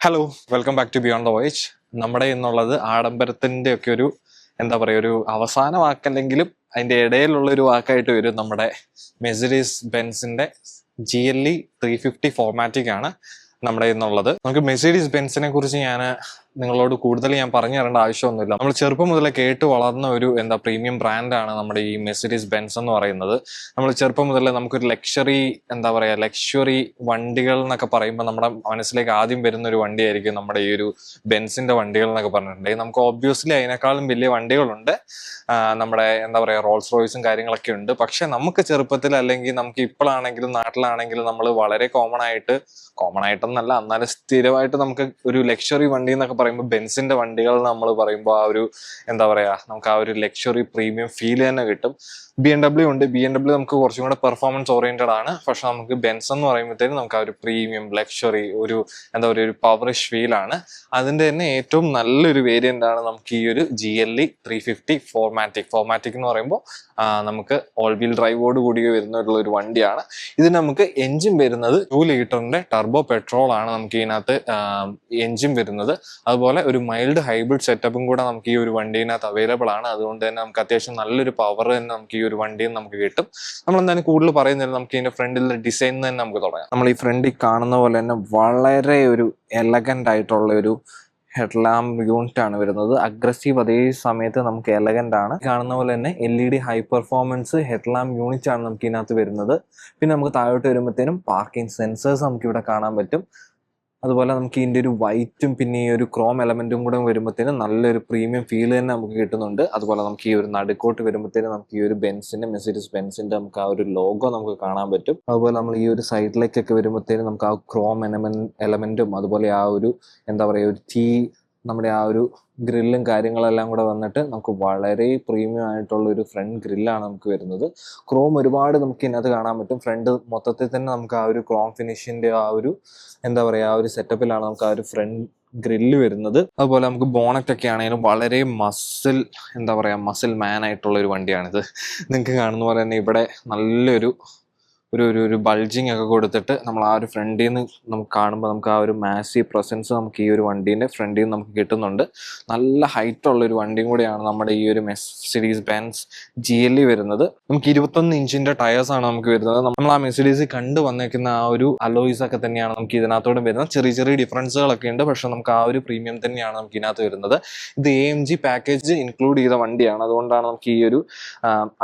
Hello welcome back to beyond the voyage. നമ്മുടെ എന്നുള്ളത് ആഡംബരത്തിന്റെ ഒക്കെ ഒരു എന്താ പറയുക ഒരു അവസാന വാക്കല്ലെങ്കിലും അതിന്റെ ഇടയിലുള്ള ഒരു വാക്കായിട്ട് വരും നമ്മുടെ മെഴ്സിഡീസ് ബെൻസിന്റെ GLE 350 ഫോർമാറ്റിക് ആണ് നമ്മുടെ എന്നുള്ളത്. നമുക്ക് മെഴ്സിഡീസ് ബെൻസിനെ കുറിച്ച് നിങ്ങളോട് കൂടുതൽ ഞാൻ പറഞ്ഞു തരേണ്ട ആവശ്യമൊന്നുമില്ല. നമ്മൾ ചെറുപ്പം മുതലേ കേട്ട് വളർന്ന ഒരു പ്രീമിയം ബ്രാൻഡാണ് നമ്മുടെ ഈ മെഴ്സിഡീസ് ബെൻസ് എന്ന് പറയുന്നത്. നമ്മൾ ചെറുപ്പം മുതലേ നമുക്കൊരു ലക്ഷറി വണ്ടികൾ എന്നൊക്കെ പറയുമ്പോൾ നമ്മുടെ മനസ്സിലേക്ക് ആദ്യം വരുന്ന ഒരു വണ്ടിയായിരിക്കും നമ്മുടെ ഈ ഒരു ബെൻസിന്റെ വണ്ടികൾ എന്നൊക്കെ പറഞ്ഞിട്ടുണ്ടെങ്കിൽ നമുക്ക് ഓബ്വിയസ്ലി അതിനേക്കാളും വലിയ വണ്ടികളുണ്ട്. നമ്മുടെ റോൾസ് റോയ്സും കാര്യങ്ങളൊക്കെ ഉണ്ട്. പക്ഷെ നമുക്ക് ചെറുപ്പത്തിൽ അല്ലെങ്കിൽ നമുക്ക് ഇപ്പോഴാണെങ്കിലും നാട്ടിലാണെങ്കിലും നമ്മൾ വളരെ കോമൺ ആയിട്ടെന്നല്ല, എന്നാലും സ്ഥിരമായിട്ട് നമുക്ക് ഒരു ലക്ഷറി വണ്ടി എന്നൊക്കെ പറയുമ്പോൾ ബെൻസിന്റെ വണ്ടികൾ നമ്മൾ പറയുമ്പോൾ നമുക്ക് ആ ഒരു ലക്ഷറി പ്രീമിയം ഫീൽ തന്നെ കിട്ടും. BMW ഉണ്ട്. BMW നമുക്ക് കുറച്ചും കൂടെ പെർഫോമൻസ് ഓറിയന്റഡ് ആണ്. പക്ഷെ നമുക്ക് ബെൻസ് എന്ന് പറയുമ്പോഴത്തേക്കും നമുക്ക് ആ ഒരു പ്രീമിയം ലക്ഷറി ഒരു ഒരു പവറിഷ് ഫീൽ ആണ്. അതിന്റെ തന്നെ ഏറ്റവും നല്ലൊരു വേരിയന്റ് ആണ് നമുക്ക് ഈ ഒരു GLE 350 ഫോർമാറ്റിക് എന്ന് പറയുമ്പോൾ നമുക്ക് ഓൾ വീൽ ഡ്രൈവോട് കൂടി വരുന്നിട്ടുള്ള ഒരു വണ്ടിയാണ്. ഇതിന് നമുക്ക് എഞ്ചിൻ വരുന്നത് 2 ലിറ്ററിന്റെ ടർബോ പെട്രോൾ ആണ് നമുക്ക് ഇതിനകത്ത് എഞ്ചിൻ വരുന്നത്. അതുപോലെ ഒരു മൈൽഡ് ഹൈബ്രിഡ് സെറ്റപ്പും കൂടെ നമുക്ക് ഈ ഒരു വണ്ടീനകത്ത് അവൈലബിൾ ആണ്. അതുകൊണ്ട് തന്നെ നമുക്ക് അത്യാവശ്യം നല്ലൊരു പവർ തന്നെ നമുക്ക് ഈ ഒരു വണ്ടിയിൽ നമുക്ക് കിട്ടും. നമ്മൾ എന്തായാലും കൂടുതൽ പറയുന്നില്ല, നമുക്ക് ഇതിന്റെ ഫ്രണ്ടിലെ ഡിസൈൻ തന്നെ നമുക്ക് തുടങ്ങാം. നമ്മൾ ഈ ഫ്രണ്ടിൽ കാണുന്ന പോലെ തന്നെ വളരെ ഒരു എലഗന്റ് ആയിട്ടുള്ള ഒരു ഹെഡ്ലാമ്പ് യൂണിറ്റ് ആണ് വരുന്നത്. അഗ്രസീവ് അതേ സമയത്ത് നമുക്ക് എലഗന്റ് ആണ്. കാണുന്ന പോലെ തന്നെ LED high performance headlamp unit ആണ് നമുക്ക് ഇതിനകത്ത് വരുന്നത്. പിന്നെ നമുക്ക് താഴോട്ട് വരുമ്പോഴത്തേനും പാർക്കിംഗ് സെൻസേഴ്സ് നമുക്ക് ഇവിടെ കാണാൻ പറ്റും. അതുപോലെ നമുക്ക് ഇതിന്റെ ഒരു വൈറ്റും പിന്നെ ഈ ഒരു ക്രോം എലമെന്റും കൂടെ വരുമ്പോഴത്തേനും നല്ലൊരു പ്രീമിയം ഫീൽ തന്നെ നമുക്ക് കിട്ടുന്നുണ്ട്. അതുപോലെ നമുക്ക് ഈ ഒരു നടുക്കോട്ട് വരുമ്പോഴത്തേനും നമുക്ക് ഈ ഒരു മെഴ്സിഡീസ് ബെൻസിന്റെ നമുക്ക് ആ ഒരു ലോഗോ നമുക്ക് കാണാൻ പറ്റും. അതുപോലെ നമ്മൾ ഈ ഒരു സൈഡിലേക്കൊക്കെ വരുമ്പോഴത്തേനും നമുക്ക് ആ ക്രോം എലമെന്റും അതുപോലെ ആ ഒരു ഒരു നമ്മുടെ ആ ഒരു ഗ്രില്ലും കാര്യങ്ങളെല്ലാം കൂടെ വന്നിട്ട് നമുക്ക് വളരെ പ്രീമിയം ആയിട്ടുള്ള ഒരു ഫ്രണ്ട് ഗ്രില്ലാണ് നമുക്ക് വരുന്നത്. ക്രോം ഒരുപാട് നമുക്ക് ഇതിനകത്ത് കാണാൻ പറ്റും. ഫ്രണ്ട് മൊത്തത്തിൽ തന്നെ നമുക്ക് ആ ഒരു ക്രോം ഫിനിഷിന്റെ ആ ഒരു ആ ഒരു സെറ്റപ്പിലാണ് നമുക്ക് ആ ഒരു ഫ്രണ്ട് ഗ്രില്ല് വരുന്നത്. അതുപോലെ നമുക്ക് ബോണറ്റ് ഒക്കെ ആണെങ്കിലും വളരെ മസിൽ മാൻ ആയിട്ടുള്ള ഒരു വണ്ടിയാണിത്. നിങ്ങൾക്ക് കാണുന്ന പോലെ തന്നെ ഇവിടെ നല്ലൊരു ഒരു ബൾജിങ് ഒക്കെ കൊടുത്തിട്ട് നമ്മൾ ആ ഒരു ഫ്രണ്ടിൽ നിന്ന് നമുക്ക് കാണുമ്പോൾ നമുക്ക് ആ ഒരു മാസീവ് പ്രസൻസ് നമുക്ക് ഈ ഒരു വണ്ടീൻ്റെ ഫ്രണ്ടിൽ നിന്ന് നമുക്ക് കിട്ടുന്നുണ്ട്. നല്ല ഹൈറ്റ് ഉള്ള ഒരു വണ്ടിയും കൂടിയാണ് നമ്മുടെ ഈ ഒരു മെഴ്സിഡീസ് ബെൻസ് GLE വരുന്നത്. നമുക്ക് 21 ഇഞ്ചിന്റെ ടയേഴ്സ് ആണ് നമുക്ക് വരുന്നത്. നമ്മൾ ആ മെഴ്സിഡീസ് കണ്ടു വന്നേക്കുന്ന ആ ഒരു അലോയ്സ് ഒക്കെ തന്നെയാണ് നമുക്ക് ഇതിനകത്തോടെ വരുന്നത്. ചെറിയ ഡിഫറൻസുകളൊക്കെ ഉണ്ട്, പക്ഷെ നമുക്ക് ആ ഒരു പ്രീമിയം തന്നെയാണ് നമുക്ക് ഇതിനകത്ത് വരുന്നത്. ഇത് AMG പാക്കേജ് ഇൻക്ലൂഡ് ചെയ്ത വണ്ടിയാണ്. അതുകൊണ്ടാണ് നമുക്ക് ഈ ഒരു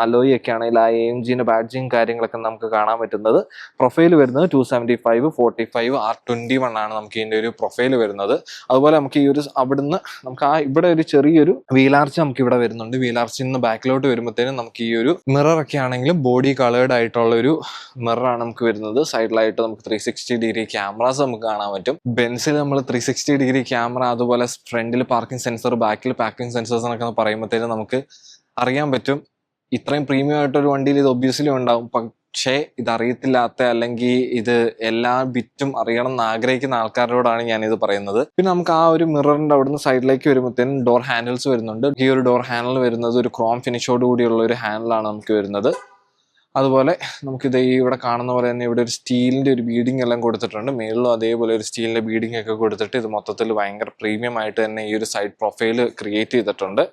അലോയ് ഒക്കെ ആണെങ്കിൽ ആ AMGന്റെ ബാഡ്ജിങ് കാര്യങ്ങളൊക്കെ നമുക്ക് കാണാൻ പറ്റുന്നത്. പ്രൊഫൈൽ വരുന്നത് 275 45 R21 ആണ് നമുക്ക് ഇതിന്റെ ഒരു പ്രൊഫൈൽ വരുന്നത്. അതുപോലെ നമുക്ക് ഈ ഒരു അവിടുന്ന് നമുക്ക് ഇവിടെ ഒരു ചെറിയൊരു വീലാർച്ച് നമുക്ക് ഇവിടെ വരുന്നുണ്ട്. വീലാർച്ചിൽ നിന്ന് ബാക്കിലോട്ട് വരുമ്പോഴത്തേനും നമുക്ക് ഈ ഒരു മിറർ ഒക്കെ ആണെങ്കിലും ബോഡി കളേർഡ് ആയിട്ടുള്ള ഒരു മിററാണ് നമുക്ക് വരുന്നത്. സൈഡിലായിട്ട് നമുക്ക് 360 ഡിഗ്രി ക്യാമറാസ് നമുക്ക് കാണാൻ പറ്റും. ബെൻസിൽ നമ്മൾ 360 ഡിഗ്രി ക്യാമറ, അതുപോലെ ഫ്രണ്ടിൽ പാർക്കിംഗ് സെൻസർ, ബാക്കിൽ പാർക്കിംഗ് സെൻസേഴ്സ് എന്നൊക്കെ പറയുമ്പോഴത്തേനും നമുക്ക് അറിയാൻ പറ്റും ഇത്രയും പ്രീമിയം ആയിട്ടൊരു വണ്ടിയിൽ ഇത് ഒബ്വിയസ്ലി ഉണ്ടാവും. പക്ഷേ ഇതറിയത്തില്ലാത്ത അല്ലെങ്കിൽ ഇത് എല്ലാ ബിറ്റും അറിയണം എന്ന് ആഗ്രഹിക്കുന്ന ആൾക്കാരോടാണ് ഞാനിത് പറയുന്നത്. പിന്നെ നമുക്ക് ആ ഒരു മിററിന്റെ അവിടുന്ന് സൈഡിലേക്ക് വരുമ്പോഴത്തേനും ഡോർ ഹാൻഡിൽസ് വരുന്നുണ്ട്. ഈ ഒരു ഡോർ ഹാൻഡിൽ വരുന്നത് ഒരു ക്രോം ഫിനിഷോട് കൂടിയുള്ള ഒരു ഹാൻഡിലാണ് നമുക്ക് വരുന്നത്. അതുപോലെ നമുക്കിത് ഇവിടെ കാണുന്ന പോലെ തന്നെ ഇവിടെ ഒരു സ്റ്റീലിന്റെ ഒരു ബീഡിങ് എല്ലാം കൊടുത്തിട്ടുണ്ട്. മേളിലും അതേപോലെ ഒരു സ്റ്റീലിന്റെ ബീഡിങ് ഒക്കെ കൊടുത്തിട്ട് ഇത് മൊത്തത്തിൽ ഭയങ്കര പ്രീമിയം ആയിട്ട് തന്നെ ഈ ഒരു സൈഡ് പ്രൊഫൈൽ ക്രിയേറ്റ് ചെയ്തിട്ടുണ്ട്.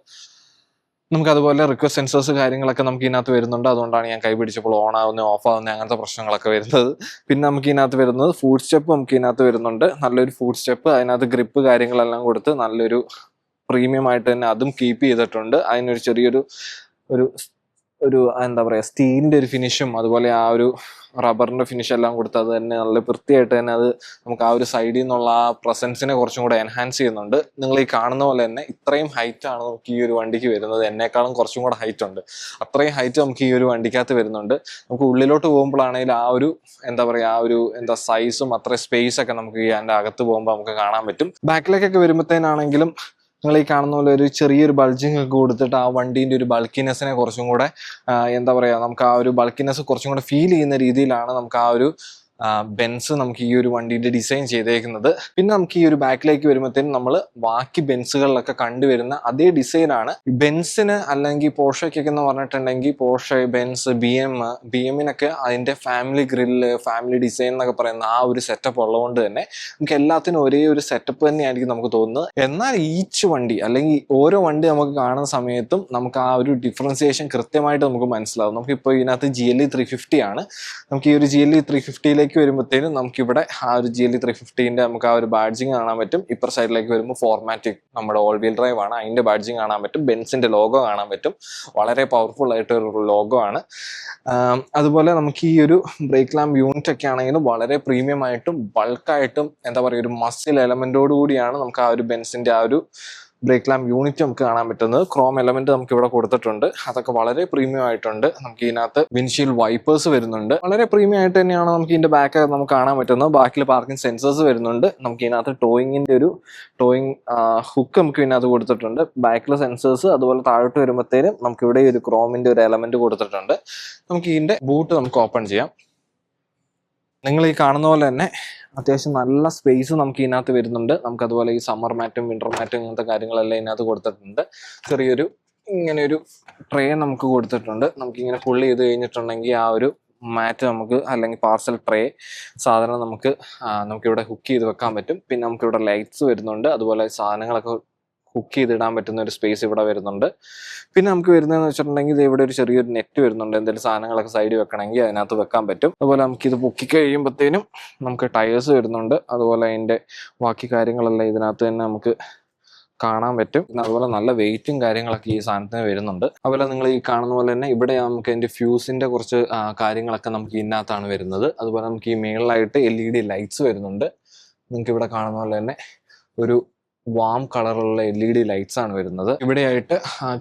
നമുക്ക് അതുപോലെ റിക്വസ്റ്റ് സെൻസേഴ്സ് കാര്യങ്ങളൊക്കെ നമുക്ക് ഇതിനകത്ത് വരുന്നുണ്ട്. അതുകൊണ്ടാണ് ഞാൻ കൈ പിടിച്ചപ്പോൾ ഓൺ ആവുന്ന ഓഫ് ആവുന്ന അങ്ങനത്തെ പ്രശ്നങ്ങളൊക്കെ വരുന്നത്. പിന്നെ നമുക്ക് ഇതിനകത്ത് വരുന്നത് ഫുഡ് സ്റ്റെപ്പ് നമുക്ക് ഇതിനകത്ത് വരുന്നുണ്ട്. നല്ലൊരു ഫുഡ് സ്റ്റെപ്പ്, അതിനകത്ത് ഗ്രിപ്പ് കാര്യങ്ങളെല്ലാം കൊടുത്ത് നല്ലൊരു പ്രീമിയം ആയിട്ട് തന്നെ അതും കീപ്പ് ചെയ്തിട്ടുണ്ട്. അതിനൊരു ചെറിയൊരു ഒരു സ്റ്റീലിന്റെ ഒരു ഫിനിഷും അതുപോലെ ആ ഒരു റബ്ബറിന്റെ ഫിനിഷ് എല്ലാം കൊടുത്ത് അത് തന്നെ നല്ല വൃത്തിയായിട്ട് തന്നെ അത് നമുക്ക് ആ ഒരു സൈഡിൽ നിന്നുള്ള ആ പ്രസൻസിനെ കുറച്ചും കൂടെ എൻഹാൻസ് ചെയ്യുന്നുണ്ട്. നിങ്ങൾ ഈ കാണുന്ന പോലെ തന്നെ ഇത്രയും ഹൈറ്റ് ആണ് നമുക്ക് ഈ ഒരു വണ്ടിക്ക് വരുന്നത്. എന്നെക്കാളും കുറച്ചും കൂടെ ഹൈറ്റ് ഉണ്ട്. അത്രയും ഹൈറ്റ് നമുക്ക് ഈ ഒരു വണ്ടിക്കകത്ത് വരുന്നുണ്ട്. നമുക്ക് ഉള്ളിലോട്ട് പോകുമ്പോഴാണെങ്കിൽ ആ ഒരു സൈസും അത്ര സ്പേസ് ഒക്കെ നമുക്ക് ഈ അതിന്റെ അകത്ത് പോകുമ്പോൾ നമുക്ക് കാണാൻ പറ്റും. ബാക്കിലേക്കൊക്കെ വരുമ്പോഴത്തേനാണെങ്കിലും നിങ്ങൾ ഈ കാണുന്ന പോലെ ഒരു ചെറിയൊരു ബൾജിങ് ഒക്കെ കൊടുത്തിട്ട് ആ വണ്ടീൻ്റെ ഒരു ബൾക്കിനെസ്സിനെ കുറച്ചും കൂടെ നമുക്ക് ആ ഒരു ബൾക്കിനെസ് കുറച്ചും കൂടെ ഫീൽ ചെയ്യുന്ന രീതിയിലാണ് നമുക്ക് ആ ഒരു ബെൻസ് നമുക്ക് ഈ ഒരു വണ്ടിയുടെ ഡിസൈൻ ചെയ്തേക്കുന്നത്. പിന്നെ നമുക്ക് ഈ ഒരു ബാക്കിലേക്ക് വരുമ്പോഴത്തേനും നമ്മൾ ബാക്കി ബെൻസുകളിലൊക്കെ കണ്ടുവരുന്ന അതേ ഡിസൈനാണ് ബെൻസിന് അല്ലെങ്കിൽ പോർഷയ്ക്കൊക്കെ എന്ന് പറഞ്ഞിട്ടുണ്ടെങ്കിൽ പോർഷെ, ബെൻസ്, ബി എമ്മിനൊക്കെ അതിന്റെ ഫാമിലി ഗ്രില്ല്, ഫാമിലി ഡിസൈൻ എന്നൊക്കെ പറയുന്ന ആ ഒരു സെറ്റപ്പ് ഉള്ളതുകൊണ്ട് തന്നെ നമുക്ക് എല്ലാത്തിനും ഒരേ ഒരു സെറ്റപ്പ് തന്നെയായിരിക്കും നമുക്ക് തോന്നുന്നത്. എന്നാൽ ഈച്ച് വണ്ടി അല്ലെങ്കിൽ ഓരോ വണ്ടി നമുക്ക് കാണുന്ന സമയത്തും നമുക്ക് ആ ഒരു ഡിഫറൻസിയേഷൻ കൃത്യമായിട്ട് നമുക്ക് മനസ്സിലാവും. നമുക്കിപ്പോൾ ഇതിനകത്ത് GLE 350 ആണ്. നമുക്ക് ഈ ഒരു GLE 350 വരുമ്പോഴത്തേനും നമുക്കിവിടെ ആ ഒരു GLE 350 നമുക്ക് ആ ഒരു ബാഡ്ജിങ് കാണാൻ പറ്റും. ഇപ്പർ സൈഡിലേക്ക് വരുമ്പോൾ ഫോർമാറ്റിക് നമ്മുടെ ഓൾ വീൽ ഡ്രൈവ് ആണ്, അതിന്റെ ബാഡ്ജിങ് കാണാൻ പറ്റും. ബെൻസിന്റെ ലോഗോ കാണാൻ പറ്റും, വളരെ പവർഫുൾ ആയിട്ടൊരു ലോഗോ ആണ്. അതുപോലെ നമുക്ക് ഈ ഒരു ബ്രേക്ക് ലാമ്പ് യൂണിറ്റ് ഒക്കെ ആണെങ്കിലും വളരെ പ്രീമിയം ആയിട്ടും ബൾക്കായിട്ടും എന്താ പറയുക ഒരു മസിൽ എലമെന്റോട് കൂടിയാണ് നമുക്ക് ആ ഒരു ബെൻസിന്റെ ആ ഒരു ബ്രേക്ക് ലാമ്പ് യൂണിറ്റ് നമുക്ക് കാണാൻ പറ്റുന്നത്. ക്രോം എലമെന്റ് നമുക്ക് ഇവിടെ കൊടുത്തിട്ടുണ്ട്, അതൊക്കെ വളരെ പ്രീമിയം ആയിട്ടുണ്ട്. നമുക്ക് ഇതിനകത്ത് വിൻഷീൽഡ് വൈപ്പേഴ്സ് വരുന്നുണ്ട്, വളരെ പ്രീമിയം ആയിട്ട് തന്നെയാണ് നമുക്ക് ഇതിന്റെ ബാക്ക് നമുക്ക് കാണാൻ പറ്റുന്നത്. ബാക്കിൽ പാർക്കിംഗ് സെൻസേഴ്സ് വരുന്നുണ്ട്. നമുക്ക് ഇതിനകത്ത് ടോയിങ്ങിന്റെ ഒരു ഹുക്ക് നമുക്ക് ഇതിനകത്ത് കൊടുത്തിട്ടുണ്ട്. ബാക്കിലെ സെൻസേഴ്സ്, അതുപോലെ താഴോട്ട് വരുമ്പോഴത്തേനും നമുക്ക് ഇവിടെ ഒരു ക്രോമിന്റെ ഒരു എലമെന്റ് കൊടുത്തിട്ടുണ്ട്. നമുക്ക് ഇതിന്റെ ബൂട്ട് നമുക്ക് ഓപ്പൺ ചെയ്യാം. നിങ്ങൾ ഈ കാണുന്ന പോലെ തന്നെ അത്യാവശ്യം നല്ല സ്പേസ് നമുക്ക് ഇതിനകത്ത് വരുന്നുണ്ട്. നമുക്ക് അതുപോലെ ഈ സമ്മർ മാറ്റും വിന്റർ മാറ്റും ഇങ്ങനത്തെ കാര്യങ്ങളെല്ലാം ഇതിനകത്ത് കൊടുത്തിട്ടുണ്ട്. ചെറിയൊരു ഇങ്ങനെയൊരു ട്രേ നമുക്ക് കൊടുത്തിട്ടുണ്ട്. നമുക്കിങ്ങനെ ഫുൾ ചെയ്ത് കഴിഞ്ഞിട്ടുണ്ടെങ്കിൽ ആ ഒരു മാറ്റ് നമുക്ക് അല്ലെങ്കിൽ പാർസൽ ട്രേ സാധനം നമുക്കിവിടെ ഹുക്ക് ചെയ്ത് വെക്കാൻ പറ്റും. പിന്നെ നമുക്കിവിടെ ലൈറ്റ്സ് വരുന്നുണ്ട്, അതുപോലെ സാധനങ്ങളൊക്കെ ഹുക്ക് ചെയ്തിടാൻ പറ്റുന്ന ഒരു സ്പേസ് ഇവിടെ വരുന്നുണ്ട്. പിന്നെ നമുക്ക് വരുന്നതെന്ന് വെച്ചിട്ടുണ്ടെങ്കിൽ ഇവിടെ ഒരു ചെറിയൊരു നെറ്റ് വരുന്നുണ്ട്, എന്തെങ്കിലും സാധനങ്ങളൊക്കെ സൈഡിൽ വെക്കണമെങ്കിൽ അതിനകത്ത് വെക്കാൻ പറ്റും. അതുപോലെ നമുക്കിത് പൊക്കി കഴിയുമ്പോഴത്തേനും നമുക്ക് ടയേഴ്സ് വരുന്നുണ്ട്, അതുപോലെ അതിൻ്റെ ബാക്കി കാര്യങ്ങളെല്ലാം ഇതിനകത്ത് തന്നെ നമുക്ക് കാണാൻ പറ്റും. പിന്നെ അതുപോലെ നല്ല വെയിറ്റും കാര്യങ്ങളൊക്കെ ഈ സാധനത്തിന് വരുന്നുണ്ട്. അതുപോലെ നിങ്ങൾ ഈ കാണുന്ന പോലെ തന്നെ ഇവിടെ നമുക്ക് അതിൻ്റെ ഫ്യൂസിന്റെ കുറച്ച് കാര്യങ്ങളൊക്കെ നമുക്ക് ഇതിനകത്താണ് വരുന്നത്. അതുപോലെ നമുക്ക് ഈ മേളിലായിട്ട് LED ലൈറ്റ്സ് വരുന്നുണ്ട്. നിങ്ങൾക്ക് ഇവിടെ കാണുന്ന പോലെ തന്നെ ഒരു വാം കളറുള്ള LED ലൈറ്റ്സ് ആണ് വരുന്നത്. ഇവിടെയായിട്ട്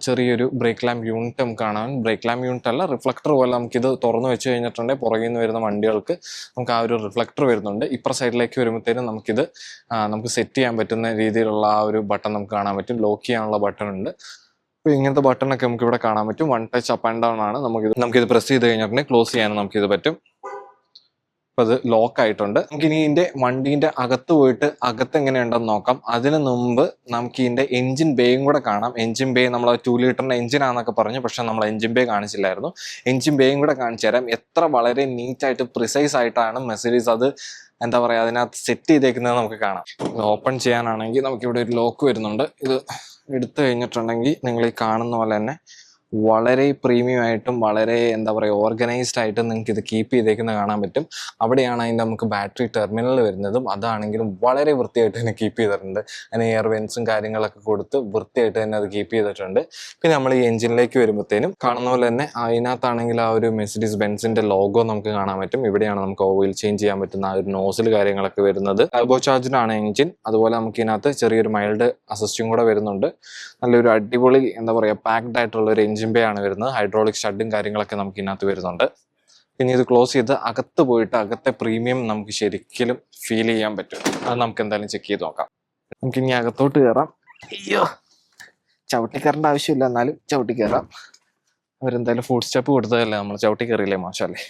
ചെറിയൊരു ബ്രേക്ക് ലാമ്പ് യൂണിറ്റ് നമുക്ക് കാണാൻ, ബ്രേക്ക് ലാമ്പ് യൂണിറ്റ് അല്ല, റിഫ്ലക്ടർ പോലെ നമുക്കിത് തുറന്നു വെച്ച് കഴിഞ്ഞിട്ടുണ്ടെങ്കിൽ പുറകിൽ നിന്ന് വരുന്ന വണ്ടികൾക്ക് നമുക്ക് ആ ഒരു റിഫ്ലക്ടർ വരുന്നുണ്ട്. ഇപ്പുറ സൈഡിലേക്ക് വരുമ്പോഴത്തേനും നമുക്ക് സെറ്റ് ചെയ്യാൻ പറ്റുന്ന രീതിയിലുള്ള ആ ഒരു ബട്ടൺ നമുക്ക് കാണാൻ പറ്റും. ലോക്ക് ചെയ്യാനുള്ള ബട്ടൺ ഉണ്ട്. അപ്പോൾ ഇങ്ങനത്തെ ബട്ടണൊക്കെ നമുക്ക് ഇവിടെ കാണാൻ പറ്റും. 1 ടച്ച് അപ്പ് ആൻഡ് ഡൗൺ ആണ്. നമുക്കിത് പ്രസ് ചെയ്ത് കഴിഞ്ഞിട്ടുണ്ടെങ്കിൽ ക്ലോസ് ചെയ്യാനും നമുക്കിത് പറ്റും. അപ്പോൾ അത് ലോക്ക് ആയിട്ടുണ്ട്. നമുക്കിനി ഇതിന്റെ വണ്ടീന്റെ അകത്ത് പോയിട്ട് അകത്ത് എങ്ങനെയുണ്ടെന്ന് നോക്കാം. അതിന് മുമ്പ് നമുക്ക് ഇതിന്റെ എഞ്ചിൻ ബേയും കൂടെ കാണാം. എഞ്ചിൻ ബേ നമ്മൾ 2 ലിറ്ററിന്റെ എഞ്ചിനാന്നൊക്കെ പറഞ്ഞു, പക്ഷെ നമ്മൾ എഞ്ചിൻ ബേ കാണിച്ചില്ലായിരുന്നു. എഞ്ചിൻ ബേയും കൂടെ കാണിച്ചു തരാം. എത്ര വളരെ നീറ്റായിട്ട് പ്രിസൈസ് ആയിട്ടാണ് മെർസിഡീസ് അത് എന്താ പറയുക അതിനകത്ത് സെറ്റ് ചെയ്തേക്കുന്നത് നമുക്ക് കാണാം. ഓപ്പൺ ചെയ്യാനാണെങ്കിൽ നമുക്കിവിടെ ഒരു ലോക്ക് വരുന്നുണ്ട്. ഇത് എടുത്തു കഴിഞ്ഞിട്ടുണ്ടെങ്കിൽ നിങ്ങൾ ഈ കാണുന്ന പോലെ തന്നെ വളരെ പ്രീമിയം ആയിട്ടും വളരെ എന്താ പറയുക ഓർഗനൈസ്ഡ് ആയിട്ടും നിങ്ങൾക്ക് ഇത് കീപ്പ് ചെയ്തേക്കുന്നത് കാണാൻ പറ്റും. അവിടെയാണ് അതിൻ്റെ നമുക്ക് ബാറ്ററി ടെർമിനൽ വരുന്നതും. അതാണെങ്കിലും വളരെ വൃത്തിയായിട്ട് തന്നെ കീപ്പ് ചെയ്തിട്ടുണ്ട്. അതിന് എയർ വെൻസും കാര്യങ്ങളൊക്കെ കൊടുത്ത് വൃത്തിയായിട്ട് തന്നെ അത് കീപ്പ് ചെയ്തിട്ടുണ്ട്. പിന്നെ നമ്മൾ ഈ എഞ്ചിനിലേക്ക് വരുമ്പോഴത്തേനും കാണുന്ന പോലെ തന്നെ അതിനകത്താണെങ്കിൽ ആ ഒരു മെർസിഡീസ് ബെൻസിന്റെ ലോഗോ നമുക്ക് കാണാൻ പറ്റും. ഇവിടെയാണ് നമുക്ക് ഓയിൽ ചേഞ്ച് ചെയ്യാൻ പറ്റുന്ന ആ ഒരു നോസിൽ കാര്യങ്ങളൊക്കെ വരുന്നത്. ടർബോ ചാർജ്ഡാണ് എഞ്ചിൻ. അതുപോലെ നമുക്ക് ഇതിനകത്ത് ചെറിയൊരു മൈൽഡ് അസിസ്റ്റും കൂടെ വരുന്നുണ്ട്. നല്ലൊരു അടിപൊളി എന്താ പറയുക പാക്ഡ് ആയിട്ടുള്ള ഒരു എഞ്ചിൻ ബേ ആണ് വരുന്നത്. ഹൈഡ്രോളിക് ഷഡും കാര്യങ്ങളൊക്കെ നമുക്ക് ഇതിനകത്ത് വരുന്നുണ്ട്. പിന്നെ ഇത് ക്ലോസ് ചെയ്ത് അകത്ത് പോയിട്ട് അകത്തെ പ്രീമിയം നമുക്ക് ശരിക്കും ഫീൽ ചെയ്യാൻ പറ്റും. അത് നമുക്ക് എന്തായാലും ചെക്ക് ചെയ്ത് നോക്കാം. നമുക്ക് ഇനി അകത്തോട്ട് കയറാം. അയ്യോ, ചവിട്ടി കയറേണ്ട ആവശ്യമില്ല, എന്നാലും ചവിട്ടി കയറാം. അവരെന്തായാലും ഫുഡ് സ്റ്റെപ്പ് കൊടുത്തതല്ലേ, നമ്മൾ ചവിട്ടി കയറിയില്ലേ, മോശമല്ലേ.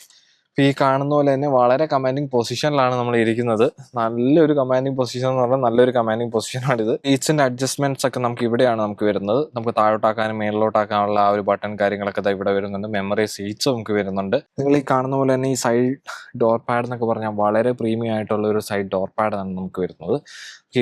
ഈ കാണുന്ന പോലെ തന്നെ വളരെ കമാൻഡിങ് പൊസിഷനിലാണ് നമ്മൾ ഇരിക്കുന്നത്. നല്ലൊരു കമാൻഡിങ് പൊസിഷൻ എന്ന് പറഞ്ഞാൽ നല്ലൊരു കമാൻഡിങ് പൊസിഷനാണിത്. സീറ്റ്സിന്റെ അഡ്ജസ്റ്റ്മെന്റ്സ് ഒക്കെ നമുക്ക് ഇവിടെയാണ് നമുക്ക് വരുന്നത്. നമുക്ക് താഴോട്ടാക്കാനും മേളിലോട്ടാക്കാനുള്ള ആ ഒരു ബട്ടൺ കാര്യങ്ങളൊക്കെ ഇവിടെ വരുന്നുണ്ട്. മെമ്മറി സീറ്റ്സ് നമുക്ക് വരുന്നുണ്ട്. നിങ്ങൾ ഈ കാണുന്ന പോലെ തന്നെ ഈ സൈഡ് ഡോർ പാഡ് എന്നൊക്കെ പറഞ്ഞാൽ വളരെ പ്രീമിയം ആയിട്ടുള്ള ഒരു സൈഡ് ഡോർ പാഡാണ് നമുക്ക് വരുന്നത്.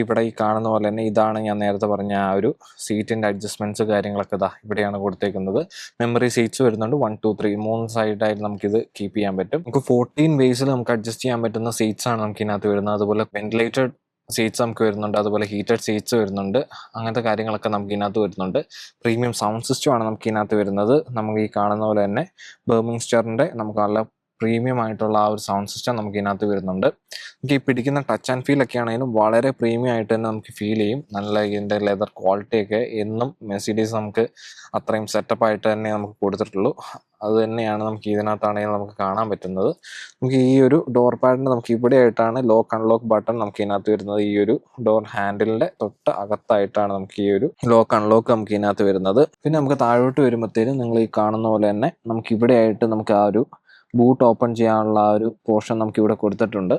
ഇവിടെ ഈ കാണുന്ന പോലെ തന്നെ ഇതാണ് ഞാൻ നേരത്തെ പറഞ്ഞ ആ ഒരു സീറ്റിന്റെ അഡ്ജസ്റ്റ്മെന്റ്സ് കാര്യങ്ങളൊക്കെ ഇവിടെയാണ് കൊടുത്തേക്കുന്നത്. മെമ്മറി സീറ്റ്സ് വരുന്നുണ്ട്. 1, 2, 3 3 സൈഡായിട്ട് നമുക്കിത് കീപ്പ് ചെയ്യാൻ പറ്റും. നമുക്ക് 14 വേസിൽ നമുക്ക് അഡ്ജസ്റ്റ് ചെയ്യാൻ പറ്റുന്ന സീറ്റ്സ് ആണ് നമുക്ക് ഇതിനകത്ത് വരുന്നത്. അതുപോലെ വെന്റിലേറ്റഡ് സീറ്റ്സ് നമുക്ക് വരുന്നുണ്ട്. അതുപോലെ ഹീറ്റഡ് സീറ്റ്സ് വരുന്നുണ്ട്. അങ്ങനത്തെ കാര്യങ്ങളൊക്കെ നമുക്ക് ഇതിനകത്ത് വരുന്നുണ്ട്. പ്രീമിയം സൗണ്ട് സിസ്റ്റം ആണ് നമുക്ക് ഇതിനകത്ത് വരുന്നത്. നമുക്ക് ഈ കാണുന്ന പോലെ തന്നെ ബർമിങ്സ്റ്ററിന്റെ നമുക്ക് നല്ല പ്രീമിയം ആയിട്ടുള്ള ആ ഒരു സൗണ്ട് സിസ്റ്റം നമുക്ക് ഇതിനകത്ത് വരുന്നുണ്ട്. നമുക്ക് ഈ പിടിക്കുന്ന ടച്ച് ആൻഡ് ഫീൽ ഒക്കെ ആണെങ്കിലും വളരെ പ്രീമിയം ആയിട്ട് തന്നെ നമുക്ക് ഫീൽ ചെയ്യും. നല്ല ഇതിൻ്റെ ലെതർ ക്വാളിറ്റി ഒക്കെ എന്നും മെർസിഡീസ് നമുക്ക് അത്രയും സെറ്റപ്പ് ആയിട്ട് തന്നെ നമുക്ക് കൊടുത്തിട്ടുള്ളൂ. അത് തന്നെയാണ് നമുക്ക് ഇതിനകത്താണെങ്കിൽ നമുക്ക് കാണാൻ പറ്റുന്നത്. നമുക്ക് ഈ ഒരു ഡോർ പാഡിന് നമുക്ക് ഇവിടെ ആയിട്ടാണ് ലോക്ക് അൺലോക്ക് ബട്ടൺ നമുക്ക് ഇതിനകത്ത് വരുന്നത്. ഈ ഒരു ഡോർ ഹാൻഡിലിന്റെ തൊട്ട് അകത്തായിട്ടാണ് നമുക്ക് ഈ ഒരു ലോക്ക് അൺലോക്ക് നമുക്ക് ഇതിനകത്ത് വരുന്നത്. പിന്നെ നമുക്ക് താഴോട്ട് വരുമ്പോഴത്തേനും നിങ്ങൾ ഈ കാണുന്ന പോലെ തന്നെ നമുക്ക് ഇവിടെ ആയിട്ട് നമുക്ക് ആ ഒരു ബൂട്ട് ഓപ്പൺ ചെയ്യാനുള്ള ആ ഒരു പോർഷൻ നമുക്കിവിടെ കൊടുത്തിട്ടുണ്ട്.